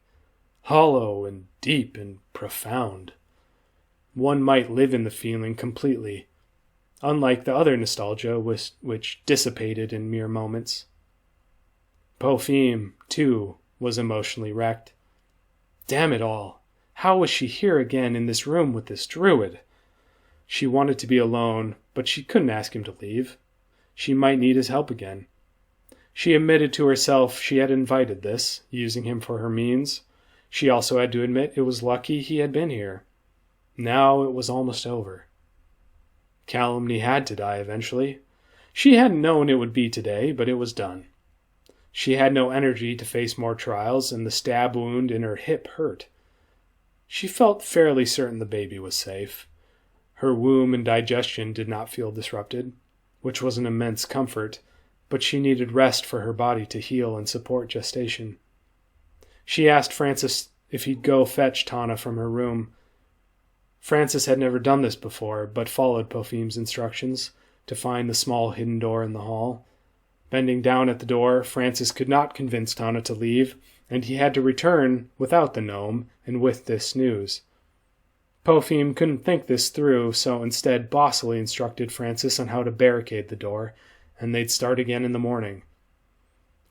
Speaker 1: Hollow and deep and profound. One might live in the feeling completely, unlike the other nostalgia which dissipated in mere moments. Popheme, too, was emotionally wrecked. Damn it all! How was she here again in this room with this Druid? She wanted to be alone, but she couldn't ask him to leave. She might need his help again. She admitted to herself she had invited this, using him for her means. She also had to admit it was lucky he had been here. Now it was almost over. Calumny had to die eventually. She hadn't known it would be today, but it was done. She had no energy to face more trials, and the stab wound in her hip hurt. She felt fairly certain the baby was safe. Her womb and digestion did not feel disrupted, which was an immense comfort, but she needed rest for her body to heal and support gestation. She asked Francis if he'd go fetch Tana from her room. Francis had never done this before, but followed Popheme's instructions to find the small hidden door in the hall. Bending down at the door, Francis could not convince Tana to leave, and he had to return without the gnome and with this news. Popheme couldn't think this through, so instead bossily instructed Francis on how to barricade the door, and they'd start again in the morning.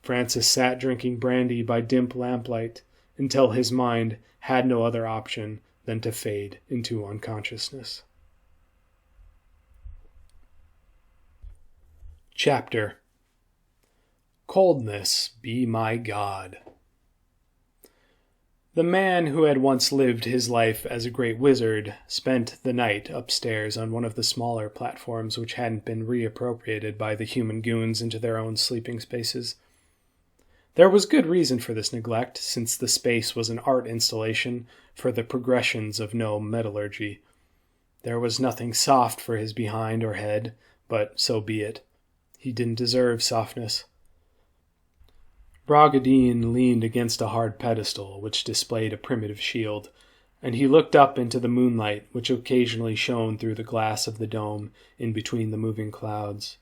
Speaker 1: Francis sat drinking brandy by dim lamplight until his mind had no other option than to fade into unconsciousness. Chapter: Coldness be my God. The man who had once lived his life as a great wizard spent the night upstairs on one of the smaller platforms which hadn't been reappropriated by the human goons into their own sleeping spaces. There was good reason for this neglect, since the space was an art installation for the progressions of gnome metallurgy. There was nothing soft for his behind or head, but so be it. He didn't deserve softness. Bragadin leaned against a hard pedestal which displayed a primitive shield, and he looked up into the moonlight which occasionally shone through the glass of the dome in between the moving clouds.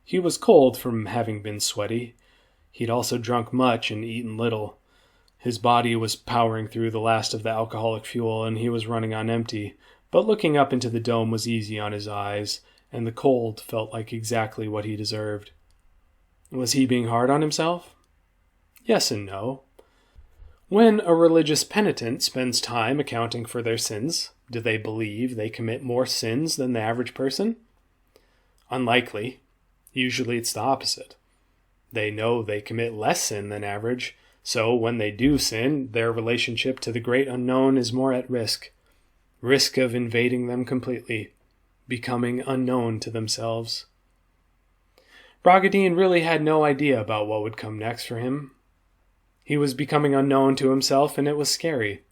Speaker 1: He was cold from having been sweaty. He'd also drunk much and eaten little. His body was powering through the last of the alcoholic fuel, and he was running on empty, but looking up into the dome was easy on his eyes, and the cold felt like exactly what he deserved. Was he being hard on himself? Yes and no. When a religious penitent spends time accounting for their sins, do they believe they commit more sins than the average person? Unlikely. Usually it's the opposite. They know they commit less sin than average, so when they do sin, their relationship to the great unknown is more at risk. Risk of invading them completely, becoming unknown to themselves. Bragadin really had no idea about what would come next for him. He was becoming unknown to himself, and it was scary.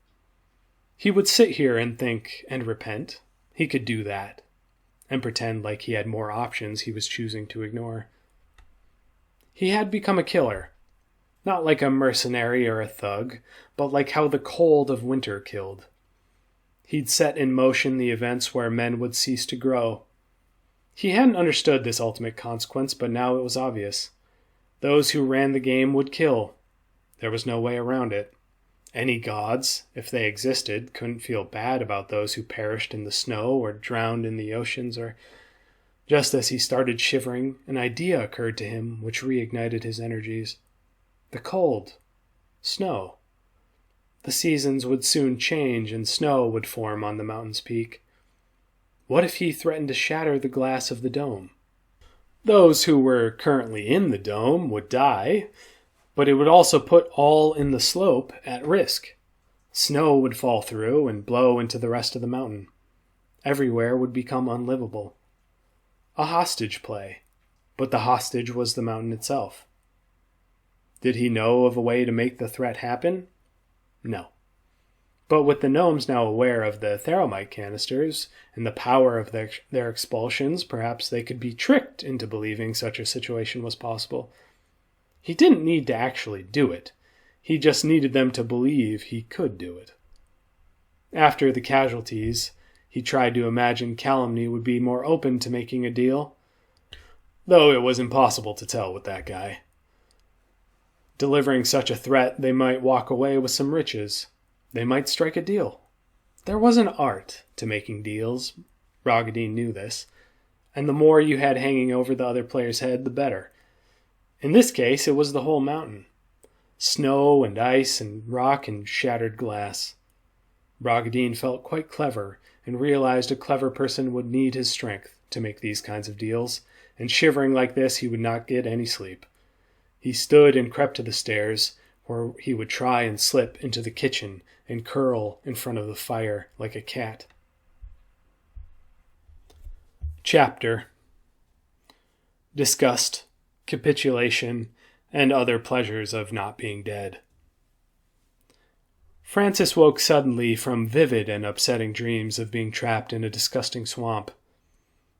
Speaker 1: He would sit here and think and repent. He could do that. And pretend like he had more options he was choosing to ignore. He had become a killer. Not like a mercenary or a thug, but like how the cold of winter killed. He'd set in motion the events where men would cease to grow. He hadn't understood this ultimate consequence, but now it was obvious. Those who ran the game would kill. There was no way around it. Any gods, if they existed, couldn't feel bad about those who perished in the snow or drowned in the oceans. Or just as he started shivering, an idea occurred to him which reignited his energies. The cold. Snow. The seasons would soon change and snow would form on the mountain's peak. What if he threatened to shatter the glass of the dome? Those who were currently in the dome would die, but it would also put all in the slope at risk. Snow would fall through and blow into the rest of the mountain. Everywhere would become unlivable. A hostage play, but the hostage was the mountain itself. Did he know of a way to make the threat happen? No. But with the gnomes now aware of the theramite canisters and the power of their expulsions, perhaps they could be tricked into believing such a situation was possible. He didn't need to actually do it. He just needed them to believe he could do it. After the casualties, he tried to imagine calumny would be more open to making a deal, though it was impossible to tell with that guy. Delivering such a threat, they might walk away with some riches. They might strike a deal. There was an art to making deals. Rogadin knew this, and the more you had hanging over the other player's head, the better. In this case, it was the whole mountain. Snow and ice and rock and shattered glass. Rogadin felt quite clever and realized a clever person would need his strength to make these kinds of deals, and shivering like this, he would not get any sleep. He stood and crept to the stairs, where he would try and slip into the kitchen and curl in front of the fire like a cat. Chapter: Disgust, capitulation, and other pleasures of not being dead. Francis woke suddenly from vivid and upsetting dreams of being trapped in a disgusting swamp.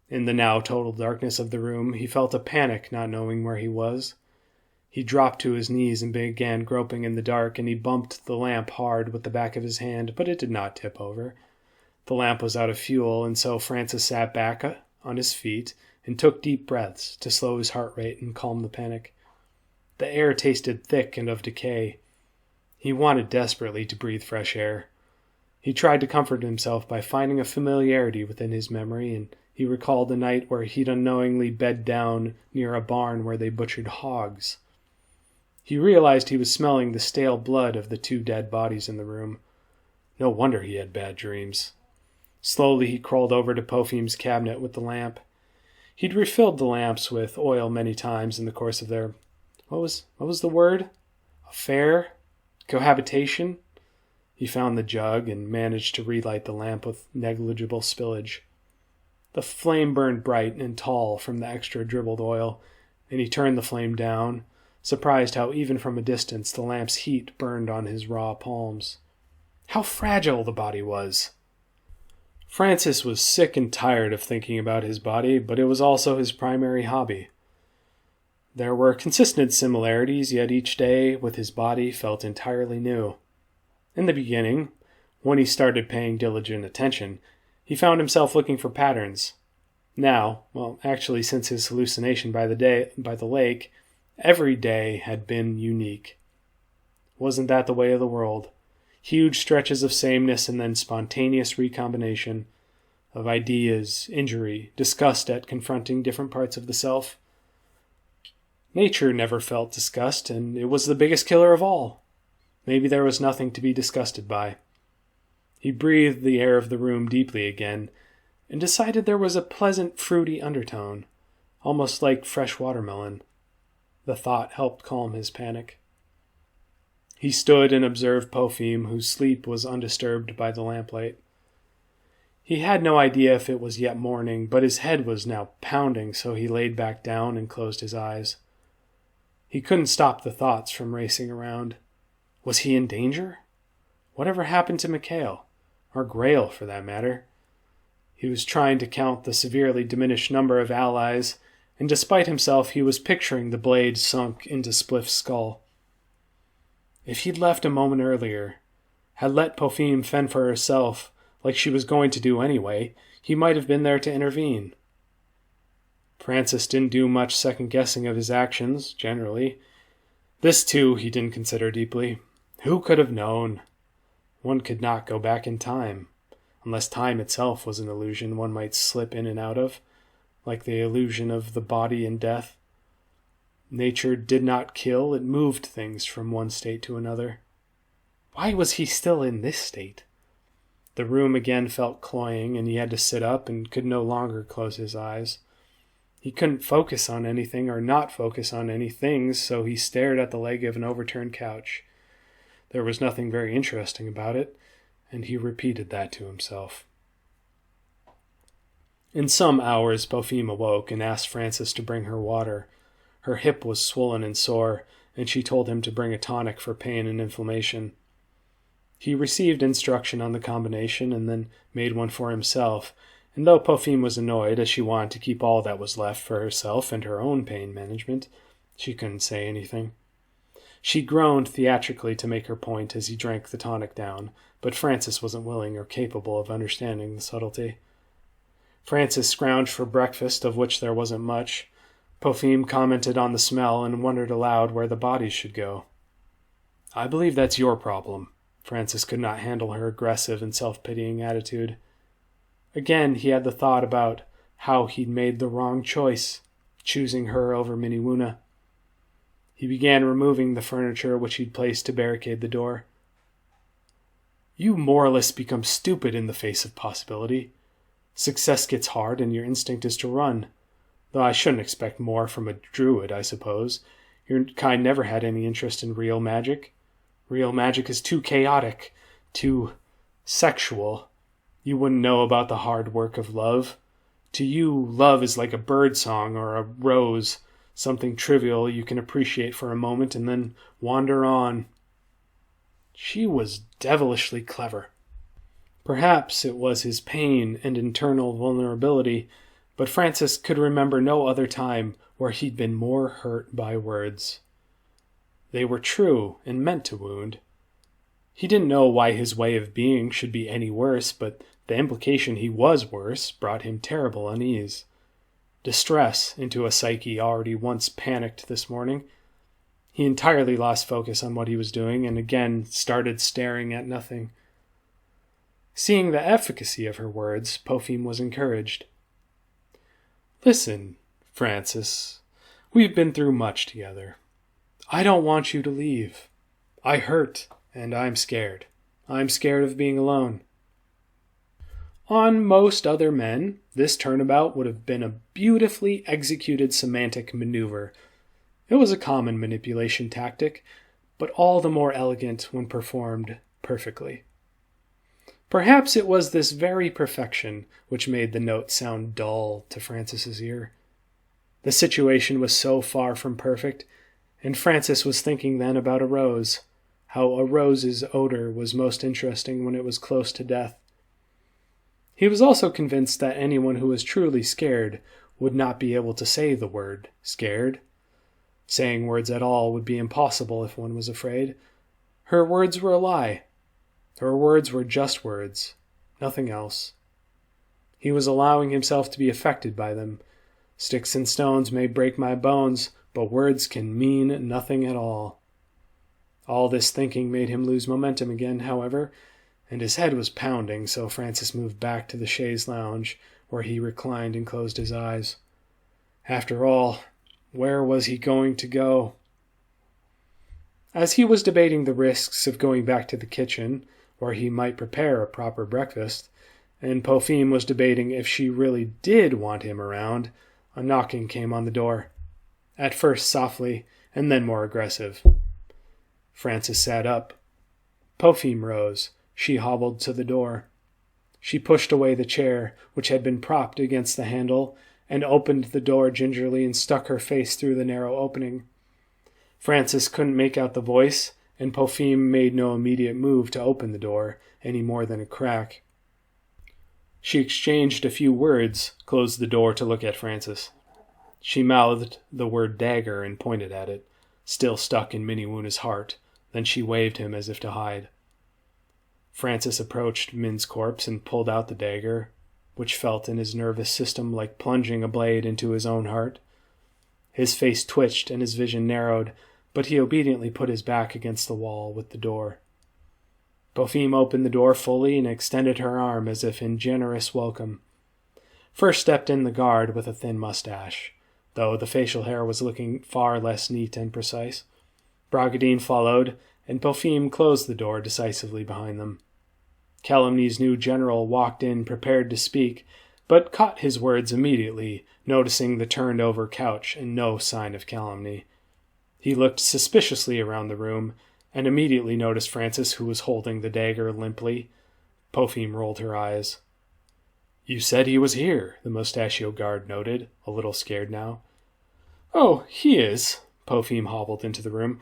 Speaker 1: In the now total darkness of the room, he felt a panic not knowing where he was. He dropped to his knees and began groping in the dark, and he bumped the lamp hard with the back of his hand, but it did not tip over. The lamp was out of fuel, and so Francis sat back on his feet and took deep breaths to slow his heart rate and calm the panic. The air tasted thick and of decay. He wanted desperately to breathe fresh air. He tried to comfort himself by finding a familiarity within his memory, and he recalled the night where he'd unknowingly bed down near a barn where they butchered hogs. He realized he was smelling the stale blood of the 2 dead bodies in the room. No wonder he had bad dreams. Slowly he crawled over to Pophim's cabinet with the lamp. He'd refilled the lamps with oil many times in the course of their... What was the word? Affair? Cohabitation? He found the jug and managed to relight the lamp with negligible spillage. The flame burned bright and tall from the extra dribbled oil, and he turned the flame down, surprised how even from a distance the lamp's heat burned on his raw palms. How fragile the body was! Francis was sick and tired of thinking about his body, but it was also his primary hobby. There were consistent similarities, yet each day with his body felt entirely new. In the beginning, when he started paying diligent attention, he found himself looking for patterns. Now, actually since his hallucination by the lake, every day had been unique. Wasn't that the way of the world? Huge stretches of sameness and then spontaneous recombination of ideas, injury, disgust at confronting different parts of the self. Nature never felt disgust, and it was the biggest killer of all. Maybe there was nothing to be disgusted by. He breathed the air of the room deeply again, and decided there was a pleasant fruity undertone, almost like fresh watermelon. The thought helped calm his panic. He stood and observed Pophim, whose sleep was undisturbed by the lamplight. He had no idea if it was yet morning, but his head was now pounding, so he laid back down and closed his eyes. He couldn't stop the thoughts from racing around. Was he in danger? Whatever happened to Mikhail? or Grail for that matter. He was trying to count the severely diminished number of allies, and despite himself he was picturing the blade sunk into Spliff's skull. If he'd left a moment earlier, had let Popheme fend for herself like she was going to do anyway, he might have been there to intervene. Francis didn't do much second-guessing of his actions, generally. This, too, he didn't consider deeply. Who could have known? One could not go back in time, unless time itself was an illusion one might slip in and out of, like the illusion of the body in death. Nature did not kill, it moved things from one state to another. Why was he still in this state? The room again felt cloying, and he had to sit up and could no longer close his eyes. He couldn't focus on anything or not focus on any things, so he stared at the leg of an overturned couch. There was nothing very interesting about it, and he repeated that to himself. In some hours, Popheme awoke and asked Francis to bring her water. Her hip was swollen and sore, and she told him to bring a tonic for pain and inflammation. He received instruction on the combination and then made one for himself, and though Popheme was annoyed, as she wanted to keep all that was left for herself and her own pain management, she couldn't say anything. She groaned theatrically to make her point as he drank the tonic down, but Francis wasn't willing or capable of understanding the subtlety. Francis scrounged for breakfast, of which there wasn't much. Popheme commented on the smell and wondered aloud where the bodies should go. "I believe that's your problem." Francis could not handle her aggressive and self-pitying attitude. Again, he had the thought about how he'd made the wrong choice, choosing her over Miniwuna. He began removing the furniture which he'd placed to barricade the door. "You moralists become stupid in the face of possibility. Success gets hard and your instinct is to run. Though I shouldn't expect more from a druid, I suppose. Your kind never had any interest in real magic. Real magic is too chaotic, too sexual. You wouldn't know about the hard work of love. To you, love is like a bird song or a rose, something trivial you can appreciate for a moment and then wander on." She was devilishly clever. Perhaps it was his pain and internal vulnerability, but Francis could remember no other time where he'd been more hurt by words. They were true and meant to wound. He didn't know why his way of being should be any worse, but the implication he was worse brought him terrible unease. Distress into a psyche already once panicked this morning. He entirely lost focus on what he was doing and again started staring at nothing. Seeing the efficacy of her words, Popheme was encouraged. "Listen, Francis, we've been through much together. I don't want you to leave. I hurt, and I'm scared. I'm scared of being alone." On most other men, this turnabout would have been a beautifully executed semantic maneuver. It was a common manipulation tactic, but all the more elegant when performed perfectly. Perhaps it was this very perfection which made the note sound dull to Francis's ear. The situation was so far from perfect, and Francis was thinking then about a rose, how a rose's odor was most interesting when it was close to death. He was also convinced that anyone who was truly scared would not be able to say the word scared. Saying words at all would be impossible if one was afraid. Her words were a lie. Her words were just words, nothing else. He was allowing himself to be affected by them. Sticks and stones may break my bones, but words can mean nothing at all. All this thinking made him lose momentum again, however, and his head was pounding, so Francis moved back to the chaise lounge, where he reclined and closed his eyes. After all, where was he going to go? As he was debating the risks of going back to the kitchen, where he might prepare a proper breakfast, and Popheme was debating if she really did want him around, a knocking came on the door. At first softly, and then more aggressive. Francis sat up. Popheme rose. She hobbled to the door. She pushed away the chair, which had been propped against the handle, and opened the door gingerly and stuck her face through the narrow opening. Francis couldn't make out the voice, and Popheme made no immediate move to open the door, any more than a crack. She exchanged a few words, closed the door to look at Francis. She mouthed the word dagger and pointed at it, still stuck in Minniwuna's heart. Then she waved him as if to hide. Francis approached Min's corpse and pulled out the dagger, which felt in his nervous system like plunging a blade into his own heart. His face twitched and his vision narrowed, but he obediently put his back against the wall with the door. Popheme opened the door fully and extended her arm as if in generous welcome. First stepped in the guard with a thin mustache, though the facial hair was looking far less neat and precise. Bragadin followed, and Popheme closed the door decisively behind them. Calumny's new general walked in prepared to speak, but caught his words immediately, noticing the turned-over couch and no sign of Calumny. He looked suspiciously around the room, and immediately noticed Francis, who was holding the dagger limply. Popheme rolled her eyes. "You said he was here," the mustachio guard noted, a little scared now. "Oh, he is." Popheme hobbled into the room.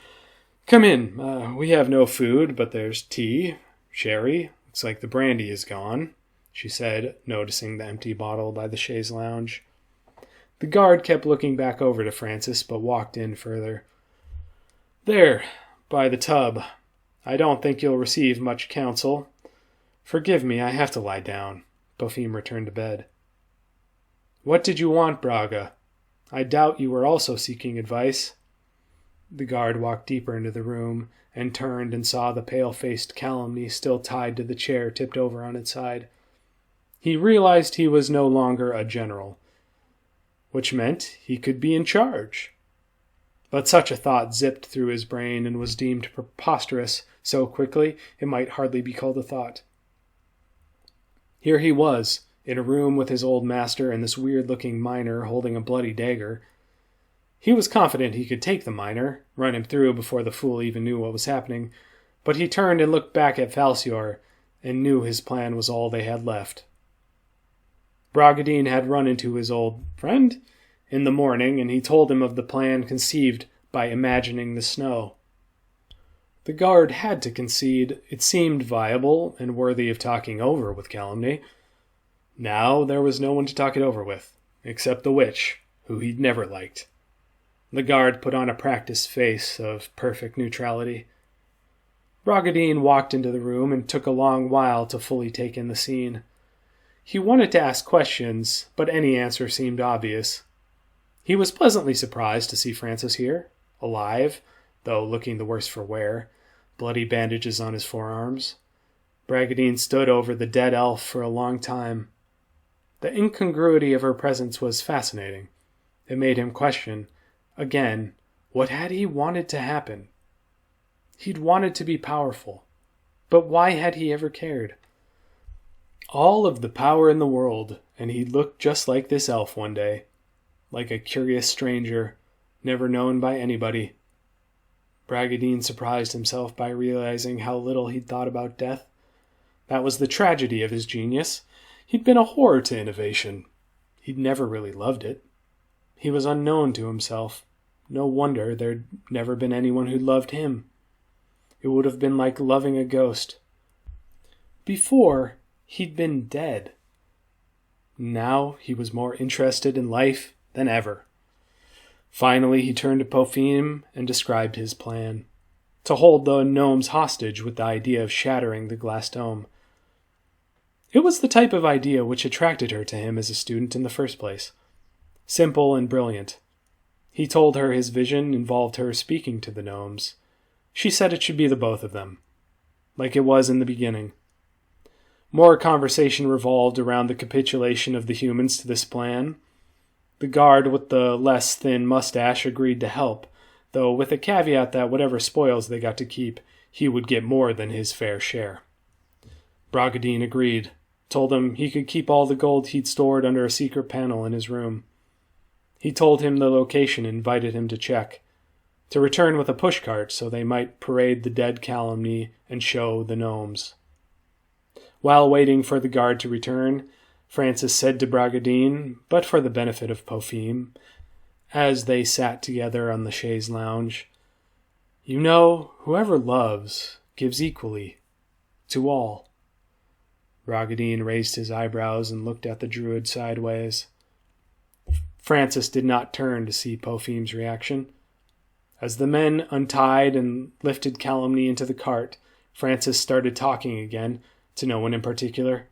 Speaker 1: "Come in. We have no food, but there's tea, sherry. Looks like the brandy is gone," she said, noticing the empty bottle by the chaise lounge. The guard kept looking back over to Francis, but walked in further. "There, by the tub. I don't think you'll receive much counsel. Forgive me, I have to lie down." Popheme returned to bed. "What did you want, Braga? I doubt you were also seeking advice." The guard walked deeper into the room and turned and saw the pale-faced Calumny still tied to the chair tipped over on its side. He realized he was no longer a general, which meant he could be in charge. But such a thought zipped through his brain and was deemed preposterous so quickly it might hardly be called a thought. Here he was, in a room with his old master and this weird-looking miner holding a bloody dagger. He was confident he could take the miner, run him through before the fool even knew what was happening, but he turned and looked back at Falcior and knew his plan was all they had left. Bragadin had run into his old friend in the morning, and he told him of the plan conceived by imagining the snow. The guard had to concede it seemed viable and worthy of talking over with Calumny. Now there was no one to talk it over with, except the witch, who he'd never liked. The guard put on a practiced face of perfect neutrality. Bragadin walked into the room and took a long while to fully take in the scene. He wanted to ask questions, but any answer seemed obvious. He was pleasantly surprised to see Francis here, alive, though looking the worse for wear, bloody bandages on his forearms. Bragadin stood over the dead elf for a long time. The incongruity of her presence was fascinating. It made him question, again, what had he wanted to happen? He'd wanted to be powerful, but why had he ever cared? All of the power in the world, and he'd look just like this elf one day, like a curious stranger, never known by anybody. Bragadin surprised himself by realizing how little he'd thought about death. That was the tragedy of his genius. He'd been a horror to innovation. He'd never really loved it. He was unknown to himself. No wonder there'd never been anyone who loved him. It would have been like loving a ghost. Before, he'd been dead. Now he was more interested in life than ever. Finally, he turned to Popheme and described his plan: to hold the gnomes hostage with the idea of shattering the glass dome. It was the type of idea which attracted her to him as a student in the first place. Simple and brilliant. He told her his vision involved her speaking to the gnomes. She said it should be the both of them, like it was in the beginning. More conversation revolved around the capitulation of the humans to this plan. The guard with the less thin mustache agreed to help, though with a caveat that whatever spoils they got to keep, he would get more than his fair share. Bragadin agreed, told him he could keep all the gold he'd stored under a secret panel in his room. He told him the location and invited him to check, to return with a pushcart so they might parade the dead Calumny and show the gnomes. While waiting for the guard to return, Francis said to Bragadin, but for the benefit of Popheme, as they sat together on the chaise lounge, You know, whoever loves gives equally to all. Bragadin raised his eyebrows and looked at the Druid sideways. Francis did not turn to see Pophime's reaction. As the men untied and lifted Calumny into the cart, Francis started talking again, to no one in particular.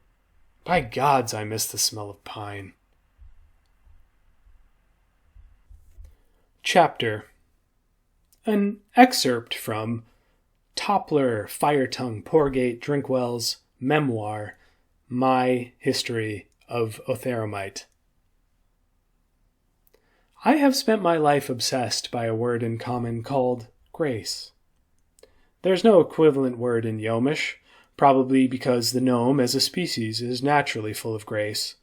Speaker 1: By gods, I miss the smell of pine. Chapter. An excerpt from Toppler, Firetongue, Poorgate, Drinkwell's memoir, My History of Otheromite. I have spent my life obsessed by a word in common called grace. There's no equivalent word in Gnomish, probably because the gnome as a species is naturally full of grace.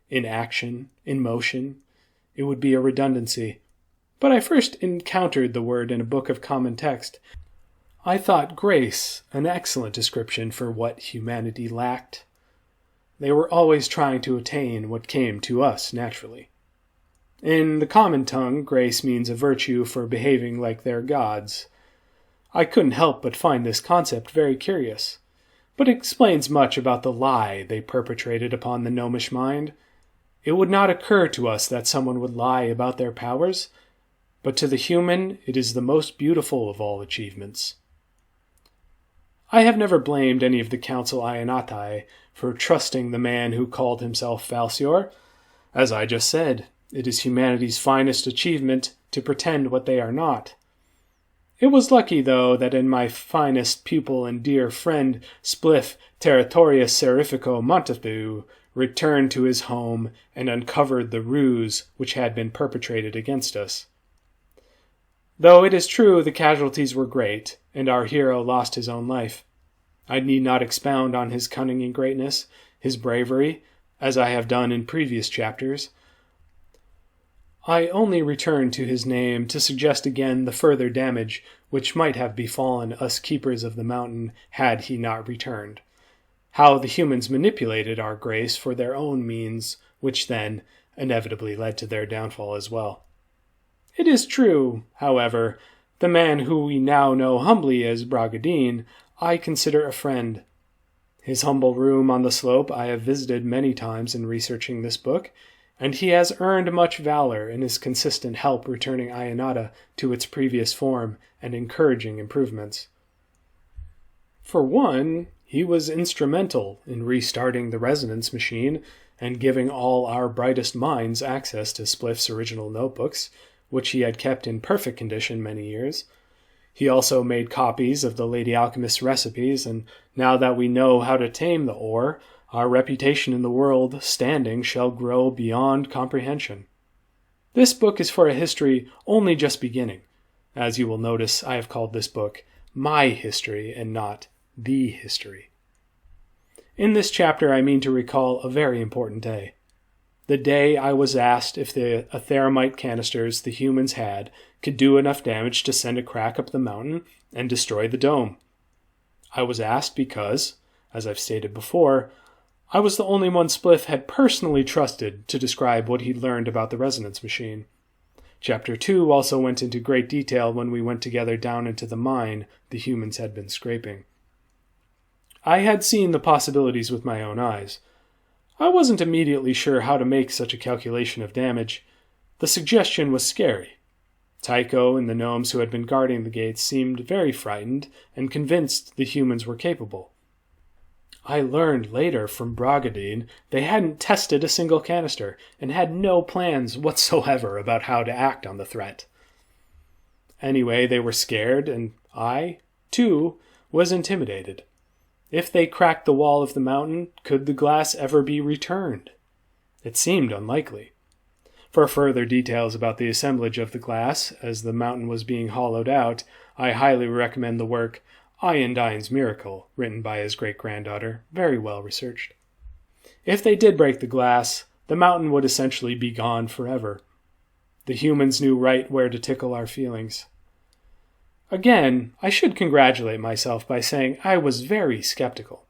Speaker 1: In action, in motion, it would be a redundancy. But I first encountered the word in a book of common text. I thought grace an excellent description for what humanity lacked. They were always trying to attain what came to us naturally. In the common tongue, grace means a virtue for behaving like their gods. I couldn't help but find this concept very curious, but it explains much about the lie they perpetrated upon the gnomish mind. It would not occur to us that someone would lie about their powers, but to the human it is the most beautiful of all achievements. I have never blamed any of the Council Ionatai for trusting the man who called himself Falsior. As I just said, it is humanity's finest achievement to pretend what they are not. It was lucky, though, that in my finest pupil and dear friend Spliff Territorius Serifico Montagu returned to his home and uncovered the ruse which had been perpetrated against us. Though it is true the casualties were great, and our hero lost his own life, I need not expound on his cunning and greatness, his bravery, as I have done in previous chapters. I only return to his name to suggest again the further damage which might have befallen us keepers of the mountain had he not returned. How the humans manipulated our grace for their own means, which then inevitably led to their downfall as well. It is true, however, the man who we now know humbly as Bragadin, I consider a friend. His humble room on the slope I have visited many times in researching this book, and he has earned much valor in his consistent help returning Ionata to its previous form and encouraging improvements. For one, he was instrumental in restarting the resonance machine and giving all our brightest minds access to Spliff's original notebooks, which he had kept in perfect condition many years. He also made copies of the Lady Alchemist's recipes, and now that we know how to tame the ore, our reputation in the world standing shall grow beyond comprehension. This book is for a history only just beginning. As you will notice, I have called this book My History and not The History. In this chapter, I mean to recall a very important day. The day I was asked if the Otheromite canisters the humans had could do enough damage to send a crack up the mountain and destroy the dome. I was asked because, as I've stated before, I was the only one Spliff had personally trusted to describe what he'd learned about the resonance machine. Chapter 2 also went into great detail when we went together down into the mine the humans had been scraping. I had seen the possibilities with my own eyes. I wasn't immediately sure how to make such a calculation of damage. The suggestion was scary. Tycho and the gnomes who had been guarding the gates seemed very frightened and convinced the humans were capable. I learned later from Bragadin they hadn't tested a single canister and had no plans whatsoever about how to act on the threat. Anyway, they were scared, and I, too, was intimidated. If they cracked the wall of the mountain, could the glass ever be returned? It seemed unlikely. For further details about the assemblage of the glass, as the mountain was being hollowed out, I highly recommend the work Irondine's Miracle, written by his great-granddaughter, very well researched. If they did break the glass, the mountain would essentially be gone forever. The humans knew right where to tickle our feelings. Again, I should congratulate myself by saying I was very skeptical.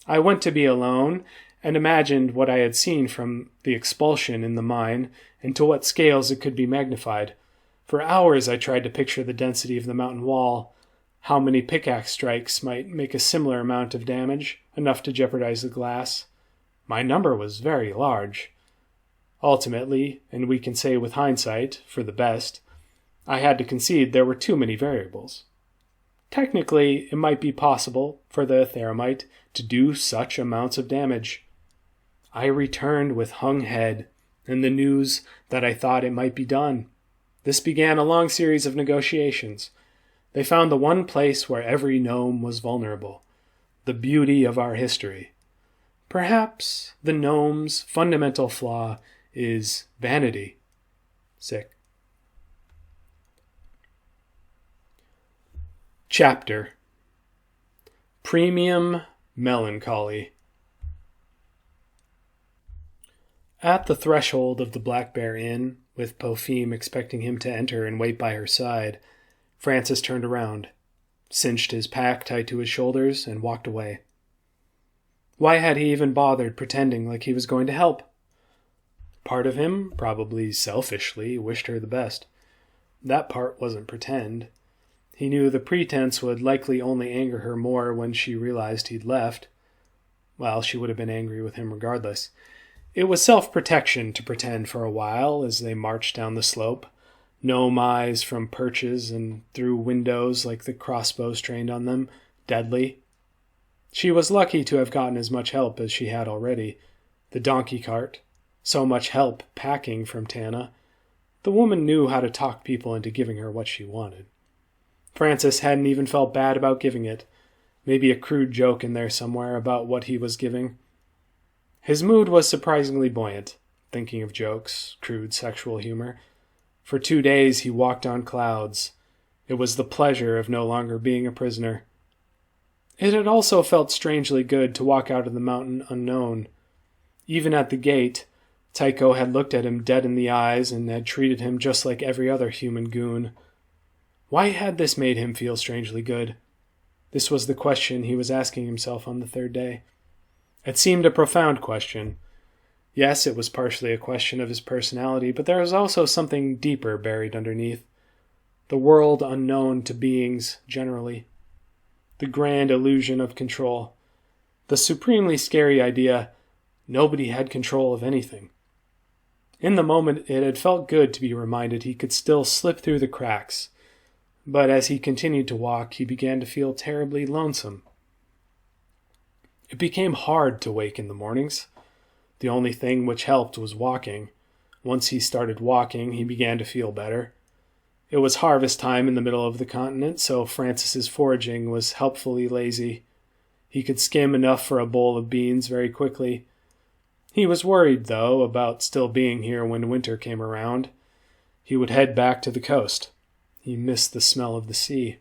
Speaker 1: I went to be alone and imagined what I had seen from the expulsion in the mine and to what scales it could be magnified. For hours I tried to picture the density of the mountain wall, How many pickaxe strikes might make a similar amount of damage, enough to jeopardize the glass? My number was very large. Ultimately, and we can say with hindsight, for the best, I had to concede there were too many variables. Technically, it might be possible for the theramite to do such amounts of damage. I returned with hung head and the news that I thought it might be done. This began a long series of negotiations. They found the one place where every gnome was vulnerable, the beauty of our history. Perhaps the gnome's fundamental flaw is vanity. Sick. Chapter: Premium Melancholy. At the threshold of the Black Bear Inn, with Popheme expecting him to enter and wait by her side, Francis turned around, cinched his pack tight to his shoulders, and walked away. Why had he even bothered pretending like he was going to help? Part of him, probably selfishly, wished her the best. That part wasn't pretend. He knew the pretense would likely only anger her more when she realized he'd left. Well, she would have been angry with him regardless. It was self-protection to pretend for a while as they marched down the slope, gnome eyes from perches and through windows like the crossbows trained on them, deadly. She was lucky to have gotten as much help as she had already. The donkey cart, so much help packing from Tana. The woman knew how to talk people into giving her what she wanted. Francis hadn't even felt bad about giving it. Maybe a crude joke in there somewhere about what he was giving. His mood was surprisingly buoyant, thinking of jokes, crude sexual humor. For 2 days he walked on clouds. It was the pleasure of no longer being a prisoner. It had also felt strangely good to walk out of the mountain unknown. Even at the gate, Tycho had looked at him dead in the eyes and had treated him just like every other human goon. Why had this made him feel strangely good? This was the question he was asking himself on the 3rd day. It seemed a profound question. Yes, it was partially a question of his personality, but there was also something deeper buried underneath. The world unknown to beings generally. The grand illusion of control. The supremely scary idea nobody had control of anything. In the moment, it had felt good to be reminded he could still slip through the cracks. But as he continued to walk, he began to feel terribly lonesome. It became hard to wake in the mornings. The only thing which helped was walking. Once he started walking, he began to feel better. It was harvest time in the middle of the continent, so Francis's foraging was helpfully lazy. He could skim enough for a bowl of beans very quickly. He was worried, though, about still being here when winter came around. He would head back to the coast. He missed the smell of the sea.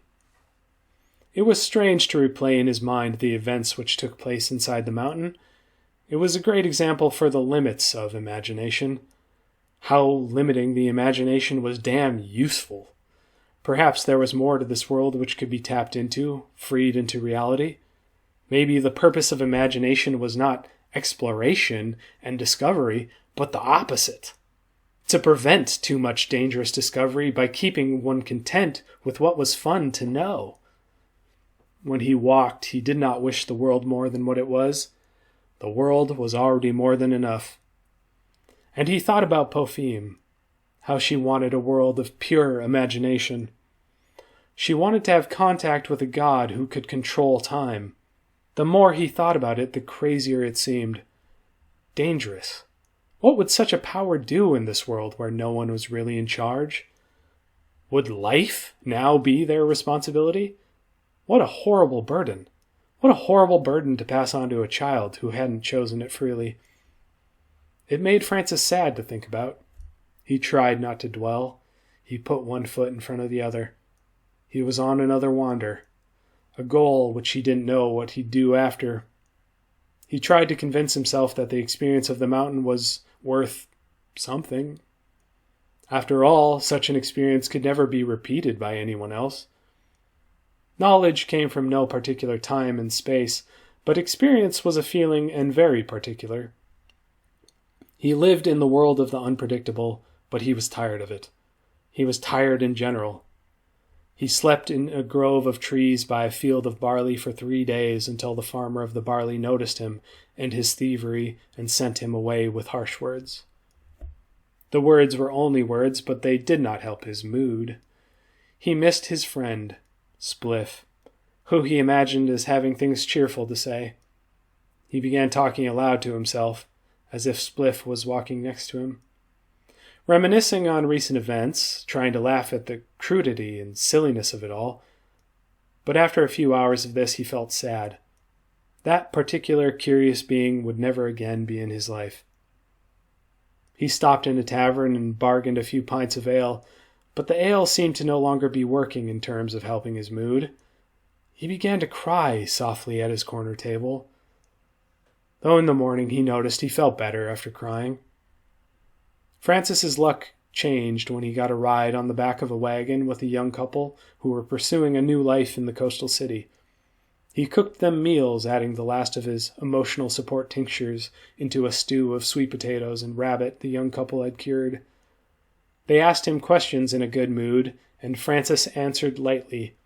Speaker 1: It was strange to replay in his mind the events which took place inside the mountain. It was a great example for the limits of imagination. How limiting the imagination was damn useful. Perhaps there was more to this world which could be tapped into, freed into reality. Maybe the purpose of imagination was not exploration and discovery, but the opposite. To prevent too much dangerous discovery by keeping one content with what was fun to know. When he walked, he did not wish the world more than what it was. The world was already more than enough. And he thought about Popheme, how she wanted a world of pure imagination. She wanted to have contact with a god who could control time. The more he thought about it, the crazier it seemed. Dangerous. What would such a power do in this world where no one was really in charge? Would life now be their responsibility? What a horrible burden. What a horrible burden to pass on to a child who hadn't chosen it freely. It made Francis sad to think about. He tried not to dwell. He put one foot in front of the other. He was on another wander. A goal which he didn't know what he'd do after. He tried to convince himself that the experience of the mountain was worth something. After all, such an experience could never be repeated by anyone else. Knowledge came from no particular time and space, but experience was a feeling and very particular. He lived in the world of the unpredictable, but he was tired of it. He was tired in general. He slept in a grove of trees by a field of barley for 3 days until the farmer of the barley noticed him and his thievery and sent him away with harsh words. The words were only words, but they did not help his mood. He missed his friend, Spliff, who he imagined as having things cheerful to say. He began talking aloud to himself, as if Spliff was walking next to him, reminiscing on recent events, trying to laugh at the crudity and silliness of it all. But after a few hours of this, he felt sad. That particular curious being would never again be in his life. He stopped in a tavern and bargained a few pints of ale, but the ale seemed to no longer be working in terms of helping his mood. He began to cry softly at his corner table, though in the morning he noticed he felt better after crying. Francis's luck changed when he got a ride on the back of a wagon with a young couple who were pursuing a new life in the coastal city. He cooked them meals, adding the last of his emotional support tinctures into a stew of sweet potatoes and rabbit the young couple had cured. They asked him questions in a good mood, and Francis answered lightly,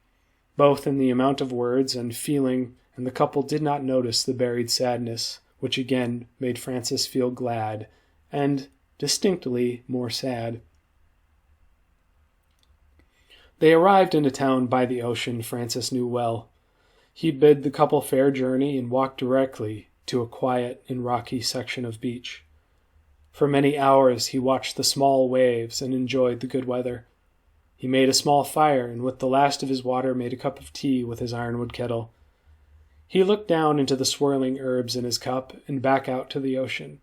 Speaker 1: both in the amount of words and feeling, and the couple did not notice the buried sadness, which again made Francis feel glad, and distinctly more sad. They arrived in a town by the ocean Francis knew well. He bid the couple fair journey and walked directly to a quiet and rocky section of beach. For many hours he watched the small waves and enjoyed the good weather. He made a small fire and with the last of his water made a cup of tea with his ironwood kettle. He looked down into the swirling herbs in his cup and back out to the ocean.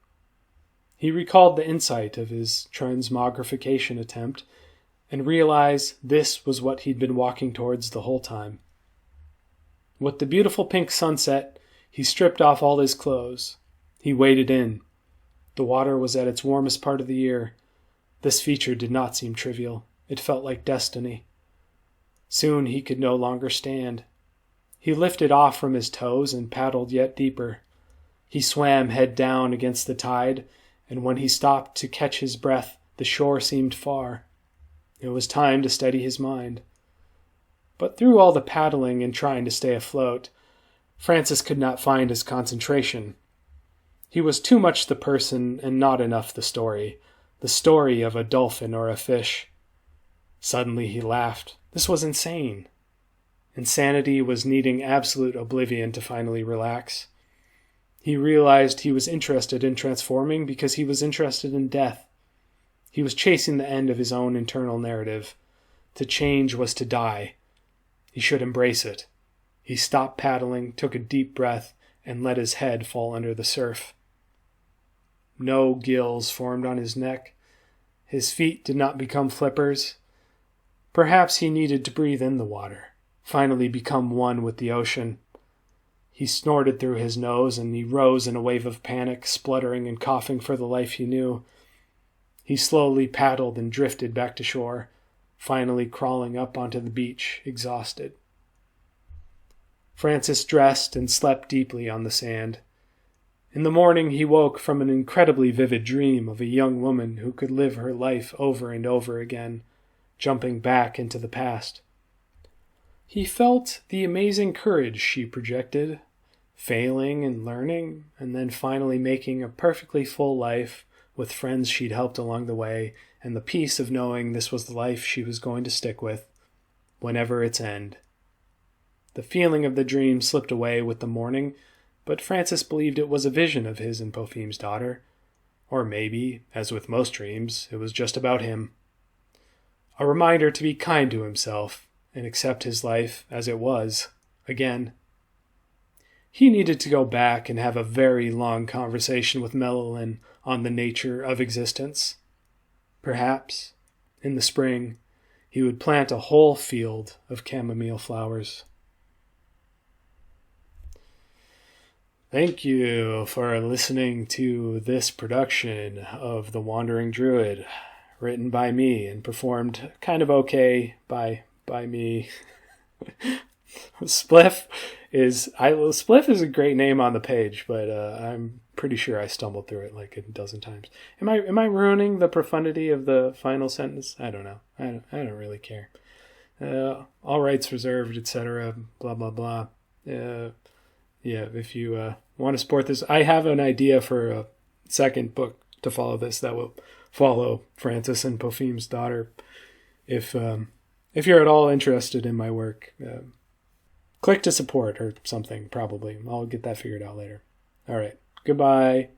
Speaker 1: He recalled the insight of his transmogrification attempt and realized this was what he'd been walking towards the whole time. With the beautiful pink sunset, he stripped off all his clothes. He waded in. The water was at its warmest part of the year. This feature did not seem trivial. It felt like destiny. Soon he could no longer stand. He lifted off from his toes and paddled yet deeper. He swam head down against the tide, and when he stopped to catch his breath, the shore seemed far. It was time to steady his mind. But through all the paddling and trying to stay afloat, Francis could not find his concentration. He was too much the person and not enough the story of a dolphin or a fish. Suddenly he laughed. This was insane. Insanity was needing absolute oblivion to finally relax. He realized he was interested in transforming because he was interested in death. He was chasing the end of his own internal narrative. To change was to die. He should embrace it. He stopped paddling, took a deep breath, and let his head fall under the surf. No gills formed on his neck. His feet did not become flippers. Perhaps he needed to breathe in the water, finally become one with the ocean. He snorted through his nose, and he rose in a wave of panic, spluttering and coughing for the life he knew. He slowly paddled and drifted back to shore, finally crawling up onto the beach, exhausted. Francis dressed and slept deeply on the sand. In the morning he woke from an incredibly vivid dream of a young woman who could live her life over and over again, jumping back into the past. He felt the amazing courage she projected, failing and learning, and then finally making a perfectly full life with friends she'd helped along the way, and the peace of knowing this was the life she was going to stick with, whenever its end. The feeling of the dream slipped away with the morning, but Francis believed it was a vision of his and Pophem's daughter. Or maybe, as with most dreams, it was just about him. A reminder to be kind to himself and accept his life as it was, again. He needed to go back and have a very long conversation with Mellowin on the nature of existence. Perhaps, in the spring, he would plant a whole field of chamomile flowers. Thank you for listening to this production of The Wandering Druid, written by me and performed kind of okay by me. Spliff is a great name on the page, but I'm pretty sure I stumbled through it like a dozen times. Am I ruining the profundity of the final sentence? I don't know. I don't really care. all rights reserved, etc. Blah blah blah. Yeah, if you want to support this, I have an idea for a second book to follow this that will follow Francis and Pofim's daughter. If you're at all interested in my work, click to support or something. Probably, I'll get that figured out later. All right, goodbye.